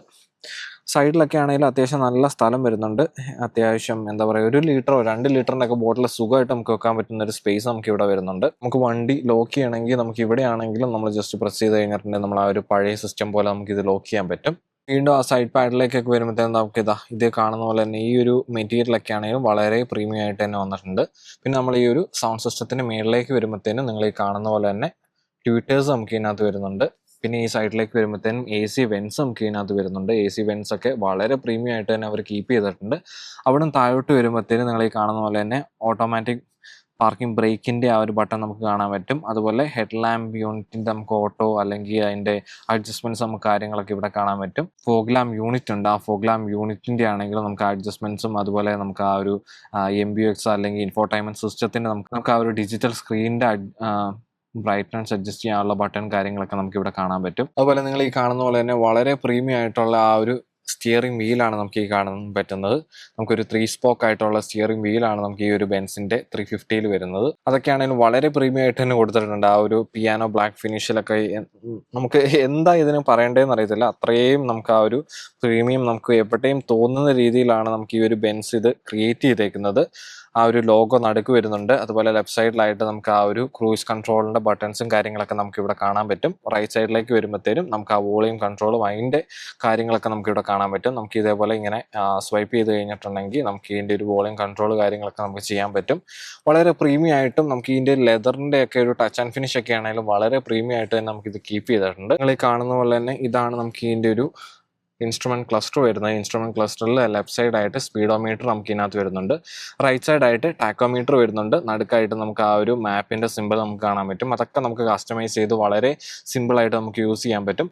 സൈഡിലൊക്കെ ആണെങ്കിലും അത്യാവശ്യം നല്ല സ്ഥലം വരുന്നുണ്ട്. അത്യാവശ്യം എന്താ പറയുക, 1 ലിറ്ററോ 2 ലിറ്ററിൻ്റെ ഒക്കെ ബോട്ടിൽ സുഖമായിട്ട് നമുക്ക് വെക്കാൻ പറ്റുന്ന ഒരു സ്പേസ് നമുക്ക് ഇവിടെ വരുന്നുണ്ട്. നമുക്ക് വണ്ടി ലോക്ക് ചെയ്യണമെങ്കിൽ നമുക്ക് ഇവിടെ ആണെങ്കിലും നമ്മൾ ജസ്റ്റ് പ്രസ് ചെയ്ത് കഴിഞ്ഞിട്ടുണ്ടെങ്കിൽ നമ്മൾ ആ ഒരു പഴയ സിസ്റ്റം പോലെ നമുക്ക് ഇത് ലോക്ക് ചെയ്യാൻ പറ്റും. വീണ്ടും ആ സൈഡ് പാഡിലേക്കൊക്കെ വരുമ്പോഴത്തേക്കും നമുക്ക് ഇത് കാണുന്ന പോലെ തന്നെ ഈ ഒരു മെറ്റീരിയലൊക്കെ ആണെങ്കിലും വളരെ പ്രീമിയം ആയിട്ട് തന്നെ വന്നിട്ടുണ്ട്. പിന്നെ നമ്മൾ ഈ ഒരു സൗണ്ട് സിസ്റ്റത്തിൻ്റെ മേളിലേക്ക് വരുമ്പോഴത്തേനും നിങ്ങൾ ഈ കാണുന്ന പോലെ തന്നെ ട്യൂട്ടേഴ്സ് നമുക്ക് ഇതിനകത്ത് വരുന്നുണ്ട്. പിന്നെ ഈ സൈഡിലേക്ക് വരുമ്പോഴത്തേനും AC വെൻസ് നമുക്ക് ഇതിനകത്ത് വരുന്നുണ്ട്. AC വെൻസ് ഒക്കെ വളരെ പ്രീമിയം ആയിട്ട് തന്നെ അവർ കീപ്പ് ചെയ്തിട്ടുണ്ട്. അവിടെ താഴോട്ട് വരുമ്പോഴത്തേനും നിങ്ങൾ ഈ കാണുന്ന പോലെ തന്നെ ഓട്ടോമാറ്റിക് പാർക്കിംഗ് ബ്രേക്കിൻ്റെ ആ ഒരു ബട്ടൺ നമുക്ക് കാണാൻ പറ്റും. അതുപോലെ ഹെഡ് ലാമ്പ് യൂണിറ്റിൻ്റെ നമുക്ക് ഓട്ടോ അല്ലെങ്കിൽ അതിൻ്റെ അഡ്ജസ്റ്റ്മെൻറ്റ്സ് നമുക്ക് കാര്യങ്ങളൊക്കെ ഇവിടെ കാണാൻ പറ്റും. ഫോഗ് ലാമ്പ് യൂണിറ്റ് ഉണ്ട്. ആ ഫോഗ് ലാമ്പ് യൂണിറ്റിൻ്റെ ആണെങ്കിലും നമുക്ക് അഡ്ജസ്റ്റ്മെൻറ്റ്സും അതുപോലെ നമുക്ക് ആ ഒരു MBUX അല്ലെങ്കിൽ ഇൻഫോർടൈൻമെൻറ്റ് സിസ്റ്റത്തിൻ്റെ നമുക്ക് ആ ഒരു ഡിജിറ്റൽ സ്ക്രീനിൻ്റെ ബ്രൈറ്റ്നസ് അഡ്ജസ്റ്റ് ചെയ്യാനുള്ള ബട്ടൺ കാര്യങ്ങളൊക്കെ നമുക്ക് ഇവിടെ കാണാൻ പറ്റും. അതുപോലെ നിങ്ങൾ ഈ കാണുന്ന പോലെ തന്നെ വളരെ പ്രീമിയം ആയിട്ടുള്ള ആ ഒരു സ്റ്റിയറിംഗ് വീലാണ് നമുക്ക് ഈ കാണാൻ പറ്റുന്നത്. നമുക്കൊരു 3 സ്പോക്ക് ആയിട്ടുള്ള സ്റ്റിയറിംഗ് വീലാണ് നമുക്ക് ഈ ഒരു ബെൻസിന്റെ 350 വരുന്നത്. അതൊക്കെയാണെങ്കിലും വളരെ പ്രീമിയം ആയിട്ട് തന്നെ കൊടുത്തിട്ടുണ്ട്. ആ ഒരു പിയാനോ ബ്ലാക്ക് ഫിനിഷിലൊക്കെ നമുക്ക് എന്താ ഇതിന് പറയേണ്ടതെന്ന് അറിയത്തില്ല. അത്രയും നമുക്ക് ആ ഒരു പ്രീമിയം നമുക്ക് എപ്പോഴേയും തോന്നുന്ന രീതിയിലാണ് നമുക്ക് ഈ ഒരു ബെൻസ് ഇത് ക്രിയേറ്റ് ചെയ്തേക്കുന്നത്. ആ ഒരു ലോഗോ നടുക്ക് വരുന്നുണ്ട്. അതുപോലെ ലെഫ്റ്റ് സൈഡിലായിട്ട് നമുക്ക് ആ ഒരു ക്രൂയിസ് കൺട്രോളിൻ്റെ ബട്ടൺസും കാര്യങ്ങളൊക്കെ നമുക്ക് ഇവിടെ കാണാൻ പറ്റും. റൈറ്റ് സൈഡിലേക്ക് വരുമ്പോഴത്തേനും നമുക്ക് ആ വോളിയം കൺട്രോളും അതിൻ്റെ കാര്യങ്ങളൊക്കെ നമുക്ക് ഇവിടെ കാണാൻ പറ്റും. നമുക്ക് ഇതേപോലെ ഇങ്ങനെ സ്വൈപ്പ് ചെയ്ത് കഴിഞ്ഞിട്ടുണ്ടെങ്കിൽ നമുക്ക് ഇതിൻ്റെ ഒരു വോളിയം കൺട്രോൾ കാര്യങ്ങളൊക്കെ നമുക്ക് ചെയ്യാൻ പറ്റും. വളരെ പ്രീമിയം ആയിട്ടും നമുക്ക് ഇതിൻ്റെ ലെതറിൻ്റെ ഒക്കെ ഒരു ടച്ച് ആൻഡ് ഫിനിഷ് ഒക്കെ ആണെങ്കിലും വളരെ പ്രീമിയം ആയിട്ട് തന്നെ നമുക്കിത് കീപ്പ് ചെയ്തിട്ടുണ്ട്. നിങ്ങൾ ഈ കാണുന്ന പോലെ തന്നെ ഇതാണ് നമുക്ക് ഇതിൻ്റെ ഒരു ഇൻസ്ട്രുമെൻറ്റ് ക്ലസ്റ്റർ വരുന്നത്. ഇൻസ്ട്രുമെൻറ്റ് ക്ലസ്റ്ററിൽ ലെഫ്റ്റ് സൈഡായിട്ട് സ്പീഡോമീറ്റർ നമുക്ക് ഇതിനകത്ത് വരുന്നുണ്ട്. റൈറ്റ് സൈഡായിട്ട് ടാക്കോമീറ്റർ വരുന്നുണ്ട്. നടുക്കായിട്ട് നമുക്ക് ആ ഒരു മാപ്പിൻ്റെ സിമ്പിൾ നമുക്ക് കാണാൻ പറ്റും. അതൊക്കെ നമുക്ക് കസ്റ്റമൈസ് ചെയ്ത് വളരെ സിമ്പിളായിട്ട് നമുക്ക് യൂസ് ചെയ്യാൻ പറ്റും.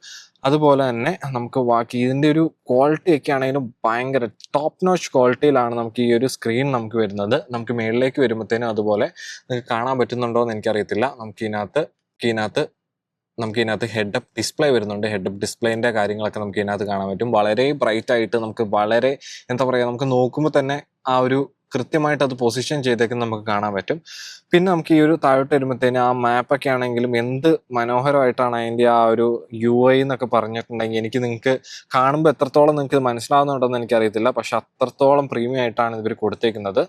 അതുപോലെ തന്നെ നമുക്ക് ബാക്കി ഇതിൻ്റെ ഒരു ക്വാളിറ്റി ഒക്കെ ആണെങ്കിലും ഭയങ്കര ടോപ്പ് നോച്ച് ക്വാളിറ്റിയിലാണ് നമുക്ക് ഈ ഒരു സ്ക്രീൻ നമുക്ക് വരുന്നത്. നമുക്ക് മുകളിലേക്ക് വരുമ്പോഴത്തേനും അതുപോലെ നിങ്ങൾക്ക് കാണാൻ പറ്റുന്നുണ്ടോ എന്ന് എനിക്കറിയത്തില്ല. നമുക്കിതിനകത്ത് ഹെഡ് അപ്പ് ഡിസ്പ്ലേ വരുന്നുണ്ട്. ഹെഡ് അപ്പ് ഡിസ്പ്ലേൻ്റെ കാര്യങ്ങളൊക്കെ നമുക്ക് ഇതിനകത്ത് കാണാൻ പറ്റും. വളരെ ബ്രൈറ്റ് ആയിട്ട് നമുക്ക് വളരെ എന്താ പറയുക, നമുക്ക് നോക്കുമ്പോൾ തന്നെ ആ ഒരു കൃത്യമായിട്ട് അത് പൊസിഷൻ ചെയ്തേക്കുന്നത് നമുക്ക് കാണാൻ പറ്റും. പിന്നെ നമുക്ക് ഈ ഒരു താഴോട്ട് വരുമ്പോഴത്തേന് ആ മാപ്പൊക്കെ ആണെങ്കിലും എന്ത് മനോഹരമായിട്ടാണ് അതിൻ്റെ ആ ഒരു UI എന്നൊക്കെ പറഞ്ഞിട്ടുണ്ടെങ്കിൽ എനിക്ക് നിങ്ങൾക്ക് കാണുമ്പോൾ എത്രത്തോളം നിങ്ങൾക്ക് മനസ്സിലാവുന്നുണ്ടെന്ന് എനിക്കറിയത്തില്ല. പക്ഷെ അത്രത്തോളം പ്രീമിയം ആയിട്ടാണ് ഇവർ കൊടുത്തേക്കുന്നത്.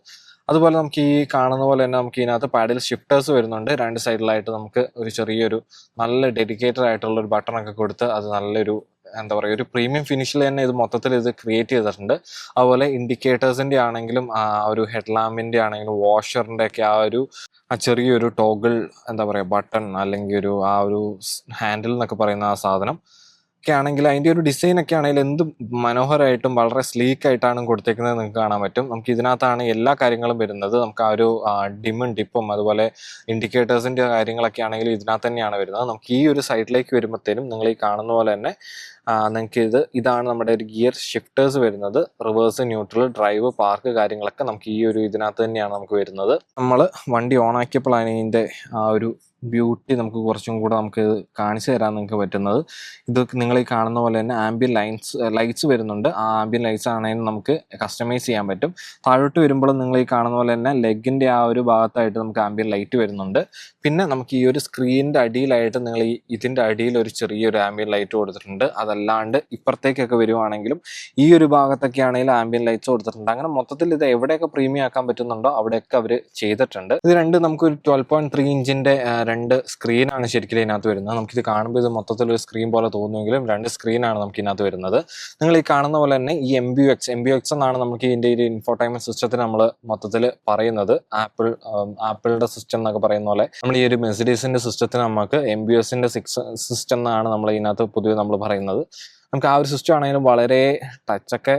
അതുപോലെ നമുക്ക് ഈ കാണുന്ന പോലെ തന്നെ നമുക്ക് ഇതിനകത്ത് പാഡിൽ ഷിഫ്റ്റേഴ്സ് വരുന്നുണ്ട്. 2 സൈഡിലായിട്ട് നമുക്ക് ഒരു ചെറിയൊരു നല്ല ഡെഡിക്കേറ്റഡ് ആയിട്ടുള്ള ഒരു ബട്ടണൊക്കെ കൊടുത്ത് അത് നല്ലൊരു എന്താ പറയുക, ഒരു പ്രീമിയം ഫിനിഷിൽ തന്നെ ഇത് മൊത്തത്തിൽ ഇത് ക്രിയേറ്റ് ചെയ്തിട്ടുണ്ട്. അതുപോലെ ഇൻഡിക്കേറ്റേഴ്സിൻ്റെ ആണെങ്കിലും ആ ഒരു ഹെഡ് ലാമ്പിൻ്റെ ആണെങ്കിലും വാഷറിൻ്റെ ഒക്കെ ആ ചെറിയൊരു ടോഗിൾ എന്താ പറയുക ബട്ടൺ അല്ലെങ്കിൽ ആ ഒരു ഹാൻഡിൽ എന്നൊക്കെ പറയുന്ന ആ സാധനം ഒക്കെ ആണെങ്കിൽ അതിൻ്റെ ഒരു ഡിസൈനൊക്കെ ആണെങ്കിൽ എന്ത് മനോഹരമായിട്ടും വളരെ സ്ലീക്കായിട്ടാണ് കൊടുത്തേക്കുന്നത് നിങ്ങൾക്ക് കാണാൻ പറ്റും. നമുക്ക് ഇതിനകത്താണ് എല്ലാ കാര്യങ്ങളും വരുന്നത്. നമുക്ക് ആ ഒരു ഡിമ്മും ഡിപ്പും അതുപോലെ ഇൻഡിക്കേറ്റേഴ്സിൻ്റെ കാര്യങ്ങളൊക്കെ ആണെങ്കിലും ഇതിനകത്ത് തന്നെയാണ് വരുന്നത്. നമുക്ക് ഈ ഒരു സൈഡിലേക്ക് വരുമ്പോഴത്തേനും നിങ്ങൾ ഈ കാണുന്ന പോലെ തന്നെ നിങ്ങൾക്ക് ഇതാണ് നമ്മുടെ ഒരു ഗിയർ ഷിഫ്റ്റേഴ്സ് വരുന്നത്. റിവേഴ്സ്, ന്യൂട്രൽ, ഡ്രൈവ്, പാർക്ക് കാര്യങ്ങളൊക്കെ നമുക്ക് ഈ ഒരു ഇതിനകത്ത് തന്നെയാണ് നമുക്ക് വരുന്നത്. നമ്മൾ വണ്ടി ഓൺ ആക്കിയപ്പോഴാണ് ഇതിൻ്റെ ആ ഒരു ബ്യൂട്ടി നമുക്ക് കുറച്ചും കൂടെ നമുക്ക് കാണിച്ചു തരാൻ നിങ്ങൾക്ക് പറ്റുന്നത്. ഇത് നിങ്ങൾ ഈ കാണുന്ന പോലെ തന്നെ ആംബിയൻ ലൈറ്റ്സ് വരുന്നുണ്ട്. ആ ആംബിയൻ ലൈറ്റ്സ് ആണെങ്കിലും നമുക്ക് കസ്റ്റമൈസ് ചെയ്യാൻ പറ്റും. താഴോട്ട് വരുമ്പോൾ നിങ്ങൾ ഈ കാണുന്ന പോലെ തന്നെ ലെഗിൻ്റെ ആ ഒരു ഭാഗത്തായിട്ട് നമുക്ക് ആംബിയൻ ലൈറ്റ് വരുന്നുണ്ട്. പിന്നെ നമുക്ക് ഈ ഒരു സ്ക്രീനിൻ്റെ അടിയിലായിട്ട് നിങ്ങൾ ഇതിൻ്റെ അടിയിൽ ഒരു ചെറിയൊരു ആംബിയൻ ലൈറ്റ് കൊടുത്തിട്ടുണ്ട്. അതല്ലാണ്ട് ഇപ്പുറത്തേക്കൊക്കെ വരുവാണെങ്കിലും ഈ ഒരു ഭാഗത്തൊക്കെ ആണെങ്കിലും ആംബിയൻ ലൈറ്റ്സ് കൊടുത്തിട്ടുണ്ട്. അങ്ങനെ മൊത്തത്തിൽ ഇത് എവിടെയൊക്കെ പ്രീമിയം ആക്കാൻ പറ്റുന്നുണ്ടോ അവിടെയൊക്കെ അവർ ചെയ്തിട്ടുണ്ട്. ഇത് നമുക്കൊരു 12.3 ഇഞ്ചിൻ്റെ 2 സ്ക്രീനാണ് ശരിക്കും ഇതിനകത്ത് വരുന്നത്. നമുക്കിത് കാണുമ്പോൾ ഇത് മൊത്തത്തിൽ ഒരു സ്ക്രീൻ പോലെ തോന്നുമെങ്കിലും 2 സ്ക്രീനാണ് നമുക്ക് ഇതിനകത്ത് വരുന്നത്. നിങ്ങൾ ഈ കാണുന്ന പോലെ തന്നെ ഈ MBUX എന്നാണ് നമുക്ക് ഇതിൻ്റെ ഒരു ഇൻഫോർടൈൻമെന്റ് സിസ്റ്റത്തിന് നമ്മൾ മൊത്തത്തിൽ പറയുന്നത്. ആപ്പിളിന്റെ സിസ്റ്റം എന്നൊക്കെ പറയുന്ന പോലെ നമ്മൾ ഈ ഒരു മെഴ്സിഡീസിന്റെ സിസ്റ്റത്തിന് നമുക്ക് MBUXന്റെ സിസ്റ്റം എന്നാണ് നമ്മൾ ഇതിനകത്ത് പൊതുവെ നമ്മൾ പറയുന്നത്. നമുക്ക് ആ ഒരു സിസ്റ്റം ആണെങ്കിലും വളരെ ടച്ചൊക്കെ,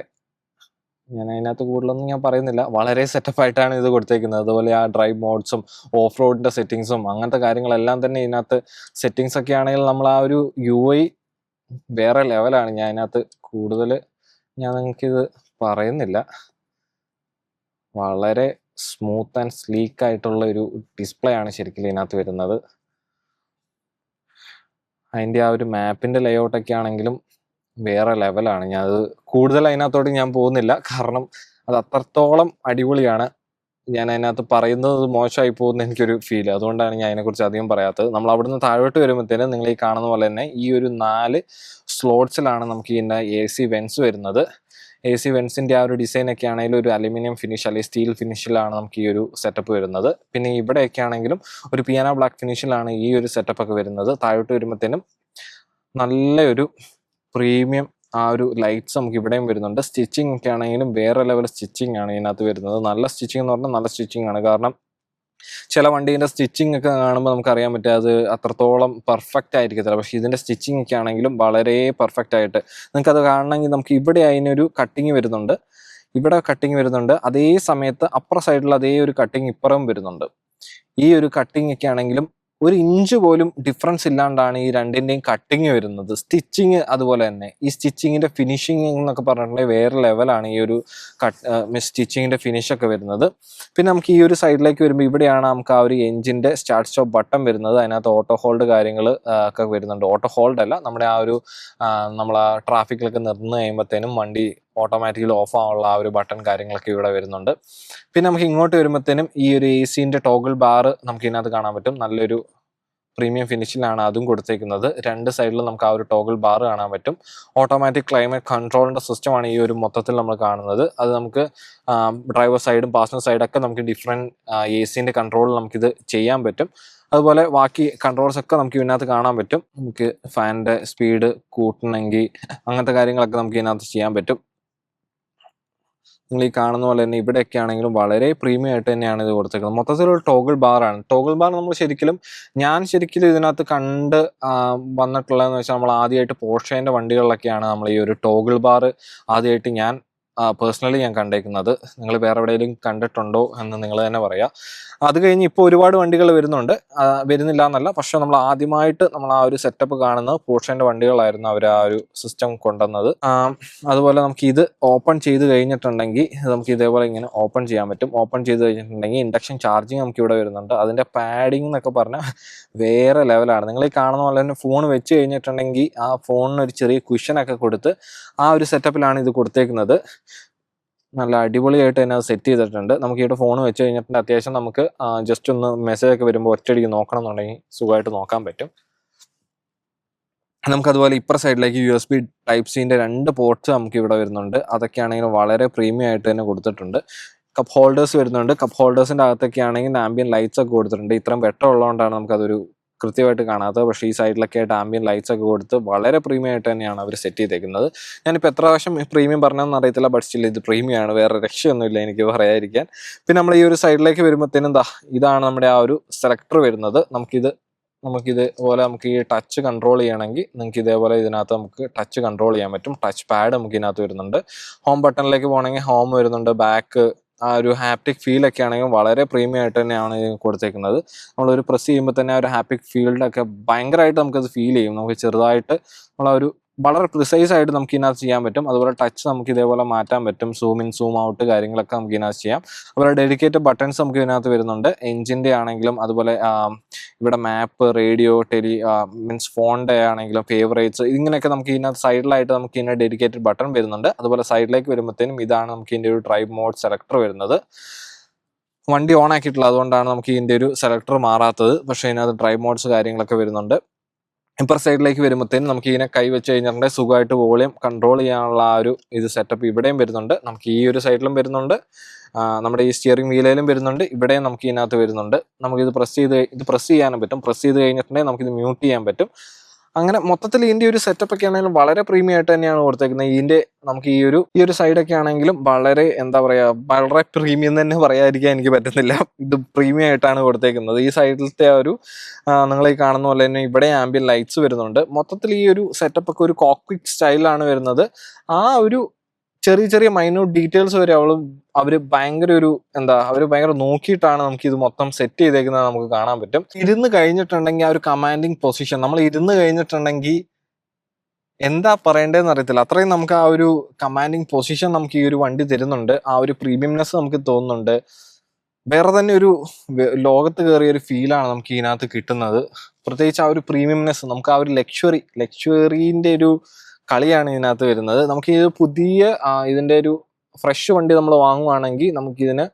ഞാൻ അതിനകത്ത് കൂടുതലൊന്നും ഞാൻ പറയുന്നില്ല, വളരെ സെറ്റപ്പ് ആയിട്ടാണ് ഇത് കൊടുത്തേക്കുന്നത്. അതുപോലെ ആ ഡ്രൈവ് മോഡ്സും ഓഫ് റോഡിൻ്റെ സെറ്റിങ്സും അങ്ങനത്തെ കാര്യങ്ങളെല്ലാം തന്നെ ഇതിനകത്ത് സെറ്റിങ്സ് ഒക്കെ ആണെങ്കിൽ നമ്മൾ ആ ഒരു UI വേറെ ലെവലാണ്. ഞാൻ അതിനകത്ത് കൂടുതൽ നിങ്ങൾക്കിത് പറയുന്നില്ല. വളരെ സ്മൂത്ത് ആൻഡ് സ്ലീക്ക് ആയിട്ടുള്ള ഒരു ഡിസ്പ്ലേ ആണ് ശരിക്കും ഇതിനകത്ത് വരുന്നത്. അതിൻ്റെ ആ ഒരു മാപ്പിൻ്റെ ലേഔട്ടൊക്കെ ആണെങ്കിലും വേറെ ലെവലാണ്. അത് കൂടുതൽ അതിനകത്തോട്ട് ഞാൻ പോകുന്നില്ല, കാരണം അത് അത്രത്തോളം അടിപൊളിയാണ്. ഞാൻ അതിനകത്ത് പറയുന്നത് മോശമായി പോകുന്ന എനിക്കൊരു ഫീൽ. അതുകൊണ്ടാണ് ഞാൻ അതിനെക്കുറിച്ച് അധികം പറയാത്തത്. നമ്മൾ അവിടുന്ന് താഴോട്ട് വരുമ്പോഴത്തേനും നിങ്ങൾ ഈ കാണുന്ന പോലെ തന്നെ ഈ ഒരു 4 സ്ലോട്ട്സിലാണ് നമുക്ക് ഇതിൻ്റെ AC വെൻസ് വരുന്നത്. AC വെൻസിൻ്റെ ആ ഒരു ഡിസൈനൊക്കെ ആണെങ്കിലും ഒരു അലുമിനിയം ഫിനിഷ് അല്ലെങ്കിൽ സ്റ്റീൽ ഫിനിഷിലാണ് നമുക്ക് ഈ ഒരു സെറ്റപ്പ് വരുന്നത്. പിന്നെ ഇവിടെയൊക്കെ ആണെങ്കിലും ഒരു പിയാനോ ബ്ലാക്ക് ഫിനിഷിലാണ് ഈ ഒരു സെറ്റപ്പ് ഒക്കെ വരുന്നത്. താഴോട്ട് വരുമ്പോഴത്തേനും നല്ലൊരു പ്രീമിയം ആ ഒരു ലൈറ്റ്സ് നമുക്ക് ഇവിടെയും വരുന്നുണ്ട്. സ്റ്റിച്ചിങ് ഒക്കെ ആണെങ്കിലും വേറെ ലെവൽ സ്റ്റിച്ചിങ് ആണ് ഇതിനകത്ത് വരുന്നത്. നല്ല സ്റ്റിച്ചിങ് എന്ന് പറഞ്ഞാൽ നല്ല സ്റ്റിച്ചിങ് ആണ്. കാരണം ചില വണ്ടീൻ്റെ സ്റ്റിച്ചിങ് ഒക്കെ കാണുമ്പോൾ നമുക്ക് അറിയാൻ പറ്റും അത് അത്രത്തോളം പെർഫെക്റ്റ് ആയിരിക്കത്തില്ല. പക്ഷേ ഇതിൻ്റെ സ്റ്റിച്ചിങ് ഒക്കെ ആണെങ്കിലും വളരെ പെർഫെക്റ്റ് ആയിട്ട് നിങ്ങൾക്കത് കാണണമെങ്കിൽ നമുക്ക് ഇവിടെ അതിനൊരു കട്ടിങ് വരുന്നുണ്ട്, ഇവിടെ കട്ടിങ് വരുന്നുണ്ട്. അതേ സമയത്ത് അപ്പുറ സൈഡിൽ അതേ ഒരു കട്ടിങ് ഇപ്പുറം വരുന്നുണ്ട്. ഈ ഒരു കട്ടിങ് ഒക്കെ ആണെങ്കിലും 1 ഇഞ്ച് പോലും ഡിഫറൻസ് ഇല്ലാണ്ടാണ് ഈ രണ്ടിൻ്റെയും കട്ടിങ് വരുന്നത്. സ്റ്റിച്ചിങ് അതുപോലെ തന്നെ ഈ സ്റ്റിച്ചിങ്ങിൻ്റെ ഫിനിഷിങ് എന്നൊക്കെ പറഞ്ഞിട്ടുണ്ടെങ്കിൽ വേറെ ലെവലാണ് ഈ ഒരു സ്റ്റിച്ചിങ്ങിൻ്റെ ഫിനിഷൊക്കെ വരുന്നത്. പിന്നെ നമുക്ക് ഈ ഒരു സൈഡിലേക്ക് വരുമ്പോൾ ഇവിടെയാണ് നമുക്ക് ആ ഒരു എഞ്ചിൻ്റെ സ്റ്റാർട്ട് സ്റ്റോപ്പ് ബട്ടൺ വരുന്നത്. അതിനകത്ത് ഓട്ടോ ഹോൾഡ് കാര്യങ്ങൾ ഒക്കെ വരുന്നുണ്ട്. ഓട്ടോ ഹോൾഡ് അല്ല, നമ്മുടെ ആ ഒരു നമ്മൾ ആ ട്രാഫിക്കിലൊക്കെ നിർന്ന് കഴിയുമ്പോഴത്തേനും വണ്ടി ഓട്ടോമാറ്റിക്കലി ഓഫ് ആവാനുള്ള ആ ഒരു ബട്ടൺ കാര്യങ്ങളൊക്കെ ഇവിടെ വരുന്നുണ്ട്. പിന്നെ നമുക്ക് ഇങ്ങോട്ട് വരുമ്പോഴത്തേനും ഈ ഒരു AC ടോഗിൾ ബാർ നമുക്ക് ഇതിനകത്ത് കാണാൻ പറ്റും. നല്ലൊരു പ്രീമിയം ഫിനിഷിലാണ് അതും കൊടുത്തേക്കുന്നത്. 2 സൈഡിലും നമുക്ക് ആ ഒരു ടോഗിൾ ബാർ കാണാൻ പറ്റും. ഓട്ടോമാറ്റിക് ക്ലൈമറ്റ് കൺട്രോളിൻ്റെ സിസ്റ്റമാണ് ഈ ഒരു മൊത്തത്തിൽ നമ്മൾ കാണുന്നത്. അത് നമുക്ക് ഡ്രൈവർ സൈഡും പാസഞ്ചർ സൈഡൊക്കെ നമുക്ക് ഡിഫറെൻറ്റ് AC കൺട്രോളിൽ നമുക്കിത് ചെയ്യാൻ പറ്റും. അതുപോലെ ബാക്കി കൺട്രോൾസ് ഒക്കെ നമുക്ക് ഇതിനകത്ത് കാണാൻ പറ്റും. നമുക്ക് ഫാനിൻ്റെ സ്പീഡ് കൂട്ടണമെങ്കിൽ അങ്ങനത്തെ കാര്യങ്ങളൊക്കെ നമുക്ക് ഇതിനകത്ത് ചെയ്യാൻ പറ്റും. നിങ്ങൾ ഈ കാണുന്ന പോലെ തന്നെ ഇവിടെയൊക്കെ ആണെങ്കിലും വളരെ പ്രീമിയം ആയിട്ട് തന്നെയാണ് ഇത് കൊടുത്തേക്കുന്നത്. മൊത്തത്തിലൊരു ടോഗിൾ ബാറാണ്. ടോഗിൾ ബാർ നമ്മൾ ഞാൻ ശരിക്കും ഇതിനകത്ത് കണ്ട് വന്നിട്ടുള്ളതെന്ന് വെച്ചാൽ നമ്മൾ ആദ്യമായിട്ട് പോർഷേൻ്റെ വണ്ടികളിലൊക്കെയാണ് നമ്മൾ ഈ ഒരു ടോഗിൾ ബാർ ആദ്യമായിട്ട് ഞാൻ പേഴ്സണലി ഞാൻ കണ്ടേക്കുന്നത്. നിങ്ങൾ വേറെ എവിടെയെങ്കിലും കണ്ടിട്ടുണ്ടോ എന്ന് നിങ്ങൾ തന്നെ പറയാം. അത് കഴിഞ്ഞ് ഇപ്പോൾ ഒരുപാട് വണ്ടികൾ വരുന്നുണ്ട്, വരുന്നില്ല എന്നല്ല. പക്ഷെ നമ്മൾ ആദ്യമായിട്ട് നമ്മൾ ആ ഒരു സെറ്റപ്പ് കാണുന്നത് പോർഷേൻ്റെ വണ്ടികളായിരുന്നു അവർ ആ ഒരു സിസ്റ്റം കൊണ്ടുവന്നത്. അതുപോലെ നമുക്ക് ഇത് ഓപ്പൺ ചെയ്ത് കഴിഞ്ഞിട്ടുണ്ടെങ്കിൽ നമുക്ക് ഇതേപോലെ ഇങ്ങനെ ഓപ്പൺ ചെയ്യാൻ പറ്റും. ഓപ്പൺ ചെയ്ത് കഴിഞ്ഞിട്ടുണ്ടെങ്കിൽ ഇൻഡക്ഷൻ ചാർജിങ് നമുക്ക് ഇവിടെ വരുന്നുണ്ട്. അതിൻ്റെ പാഡിങ് എന്നൊക്കെ പറഞ്ഞാൽ വേറെ ലെവലാണ്. നിങ്ങൾ ഈ കാണുന്ന പോലെ തന്നെ ഫോൺ വെച്ച് കഴിഞ്ഞിട്ടുണ്ടെങ്കിൽ ആ ഫോണിന് ഒരു ചെറിയ കുഷനൊക്കെ കൊടുത്ത് ആ ഒരു സെറ്റപ്പിലാണ് ഇത് കൊടുത്തേക്കുന്നത്. നല്ല അടിപൊളിയായിട്ട് തന്നെ അത് സെറ്റ് ചെയ്തിട്ടുണ്ട്. നമുക്ക് ഇവിടെ ഫോൺ വെച്ച് കഴിഞ്ഞിട്ടുണ്ടെങ്കിൽ അത്യാവശ്യം നമുക്ക് ജസ്റ്റ് ഒന്ന് മെസ്സേജ് ഒക്കെ വരുമ്പോൾ ഒറ്റയടിക്ക് നോക്കണം എന്നുണ്ടെങ്കിൽ സുഖമായിട്ട് നോക്കാൻ പറ്റും. നമുക്കതുപോലെ ഇപ്പുറ സൈഡിലേക്ക് USB Type-C 2 പോർട്ട്സ് നമുക്ക് ഇവിടെ വരുന്നുണ്ട്. അതൊക്കെ ആണെങ്കിലും വളരെ പ്രീമിയം ആയിട്ട് തന്നെ കൊടുത്തിട്ടുണ്ട്. കപ്പ് ഹോൾഡേഴ്സ് വരുന്നുണ്ട്. കപ്പ് ഹോൾഡേഴ്സിൻ്റെ അകത്തൊക്കെ ആണെങ്കിൽ ആംബിയൻ ലൈറ്റ്സ് ഒക്കെ കൊടുത്തിട്ടുണ്ട്. ഇത്രയും വെട്ടം ഉള്ളതുകൊണ്ടാണ് നമുക്കതൊരു കൃത്യമായിട്ട് കാണാത്തത്. പക്ഷേ ഈ സൈഡിലൊക്കെ ആയിട്ട് ആംബിയൻ ലൈറ്റ്സ് ഒക്കെ കൊടുത്ത് വളരെ പ്രീമിയം ആയിട്ട് തന്നെയാണ് അവർ സെറ്റ് ചെയ്തേക്കുന്നത്. ഞാനിപ്പോൾ എത്ര പ്രാവശ്യം പ്രീമിയം പറഞ്ഞതെന്ന് അറിയത്തില്ല, ബട്ട് സ്റ്റിൽ ഇത് പ്രീമിയം ആണ്, വേറെ രക്ഷയൊന്നുമില്ല എനിക്ക് പറയാതിരിക്കാൻ. പിന്നെ നമ്മൾ ഈ ഒരു സൈഡിലേക്ക് വരുമ്പോഴത്തേനും ഇതാണ് നമ്മുടെ ആ ഒരു സെലക്ടർ വരുന്നത്. നമുക്കിത് പോലെ നമുക്ക് ഈ ടച്ച് കൺട്രോൾ ചെയ്യണമെങ്കിൽ നിങ്ങൾക്ക് ഇതേപോലെ ഇതിനകത്ത് നമുക്ക് ടച്ച് കൺട്രോൾ ചെയ്യാൻ പറ്റും. ടച്ച് പാഡ് നമുക്ക് ഇതിനകത്ത് വരുന്നുണ്ട്. ഹോം ബട്ടണിലേക്ക് പോകണമെങ്കിൽ ഹോം വരുന്നുണ്ട്. ബാക്ക് ആ ഒരു ഹാപ്റ്റിക് ഫീലൊക്കെ ആണെങ്കിൽ വളരെ പ്രീമിയം ആയിട്ട് തന്നെയാണ് ഇത് കൊടുത്തേക്കുന്നത്. നമ്മളൊരു പ്രസ് ചെയ്യുമ്പോൾ തന്നെ ആ ഒരു ഹാപ്റ്റിക് ഫീൽഡൊക്കെ ഭയങ്കരമായിട്ട് നമുക്കത് ഫീൽ ചെയ്യും. നമുക്ക് ചെറുതായിട്ട് നമ്മളൊരു വളരെ പ്രിസൈസ് ആയിട്ട് നമുക്ക് ഇതിനകത്ത് ചെയ്യാൻ പറ്റും. അതുപോലെ ടച്ച് നമുക്ക് ഇതേപോലെ മാറ്റാൻ പറ്റും. സൂം ഇൻ സൂം ഔട്ട് കാര്യങ്ങളൊക്കെ നമുക്ക് ഇതിനകത്ത് ചെയ്യാം. അതുപോലെ ഡെഡിക്കേറ്റഡ് ബട്ടൺസ് നമുക്ക് ഇതിനകത്ത് വരുന്നുണ്ട്. എഞ്ചിൻ്റെ ആണെങ്കിലും അതുപോലെ ഇവിടെ മാപ്പ്, റേഡിയോ, മീൻസ് ഫോണിൻ്റെ ആണെങ്കിലും ഫേവറേറ്റ്സ്, ഇങ്ങനെയൊക്കെ നമുക്ക് ഇതിനകത്ത് സൈഡിലായിട്ട് നമുക്ക് ഇതിൻ്റെ ഡെഡിക്കേറ്റഡ് ബട്ടൺ വരുന്നുണ്ട്. അതുപോലെ സൈഡിലേക്ക് വരുമ്പോഴത്തേനും ഇതാണ് നമുക്ക് ഇതിൻ്റെ ഒരു ഡ്രൈവ് മോഡ് സെലക്ടർ വരുന്നത്. വണ്ടി ഓൺ ആക്കിയിട്ടുള്ളത്, അതുകൊണ്ടാണ് നമുക്ക് ഇതിൻ്റെ ഒരു സെലക്ടർ മാറാത്തത്. പക്ഷേ ഇതിനകത്ത് ഡ്രൈവ് മോഡ്സ് കാര്യങ്ങളൊക്കെ വരുന്നുണ്ട്. ഇപ്പർ സൈഡിലേക്ക് വരുമ്പോഴത്തേനും നമുക്ക് ഇതിനെ കൈ വെച്ച് കഴിഞ്ഞിട്ടുണ്ടെങ്കിൽ സുഖമായിട്ട് വോളിയം കൺട്രോൾ ചെയ്യാനുള്ള ആ ഒരു ഇത് സെറ്റപ്പ് ഇവിടെയും വരുന്നുണ്ട്. നമുക്ക് ഈ ഒരു സൈഡിലും വരുന്നുണ്ട്, നമ്മുടെ ഈ സ്റ്റിയറിംഗ് വീലയിലും വരുന്നുണ്ട്, ഇവിടെയും നമുക്ക് ഇതിനകത്ത് വരുന്നുണ്ട്. നമുക്കിത് പ്രസ് ചെയ്യാനും പറ്റും. പ്രസ് ചെയ്ത് കഴിഞ്ഞിട്ടുണ്ടെങ്കിൽ നമുക്കിത് മ്യൂട്ട് ചെയ്യാൻ പറ്റും. അങ്ങനെ മൊത്തത്തിൽ ഇതിൻ്റെ ഒരു സെറ്റപ്പ് ഒക്കെ ആണെങ്കിലും വളരെ പ്രീമിയം ആയിട്ട് തന്നെയാണ് കൊടുത്തേക്കുന്നത്. ഇതിൻ്റെ നമുക്ക് ഈ ഒരു സൈഡൊക്കെ ആണെങ്കിലും വളരെ എന്താ പറയുക, വളരെ പ്രീമിയം തന്നെ പറയാതിരിക്കാൻ എനിക്ക് പറ്റുന്നില്ല. ഇത് പ്രീമിയം ആയിട്ടാണ് കൊടുത്തേക്കുന്നത്. ഈ സൈഡിലത്തെ ആ ഒരു നിങ്ങൾ ഈ കാണുന്ന പോലെ തന്നെ ഇവിടെ ആംബിയൻ ലൈറ്റ്സ് വരുന്നുണ്ട്. മൊത്തത്തിൽ ഈ ഒരു സെറ്റപ്പ് ഒക്കെ ഒരു കോക്പിറ്റ് സ്റ്റൈലാണ് വരുന്നത്. ആ ഒരു ചെറിയ മൈന്യൂട്ട് ഡീറ്റെയിൽസ് വരെ അവർ ഭയങ്കര നോക്കിയിട്ടാണ് നമുക്ക് ഇത് മൊത്തം സെറ്റ് ചെയ്തേക്കുന്നത് നമുക്ക് കാണാൻ പറ്റും. ഇരുന്ന് കഴിഞ്ഞിട്ടുണ്ടെങ്കിൽ ആ ഒരു കമാൻഡിങ് പൊസിഷൻ, നമ്മൾ ഇരുന്ന് കഴിഞ്ഞിട്ടുണ്ടെങ്കിൽ എന്താ പറയേണ്ടതെന്ന് അറിയത്തില്ല. അത്രയും നമുക്ക് ആ ഒരു കമാൻഡിങ് പൊസിഷൻ നമുക്ക് ഈ ഒരു വണ്ടി തരുന്നുണ്ട്. ആ ഒരു പ്രീമിയംനെസ് നമുക്ക് തോന്നുന്നുണ്ട്. വേറെ തന്നെ ഒരു ലോകത്ത് കയറിയ ഒരു ഫീലാണ് നമുക്ക് ഇതിനകത്ത് കിട്ടുന്നത്. പ്രത്യേകിച്ച് ആ ഒരു പ്രീമിയംനെസ്, നമുക്ക് ആ ഒരു ലക്ഷറീൻ്റെ ഒരു കളിയാണ് ഇതിനകത്ത് വരുന്നത്. നമുക്ക് ഇത് പുതിയ ഇതിൻ്റെ ഒരു ഫ്രഷ് വണ്ടി നമ്മൾ വാങ്ങുവാണെങ്കിൽ നമുക്കിതിന്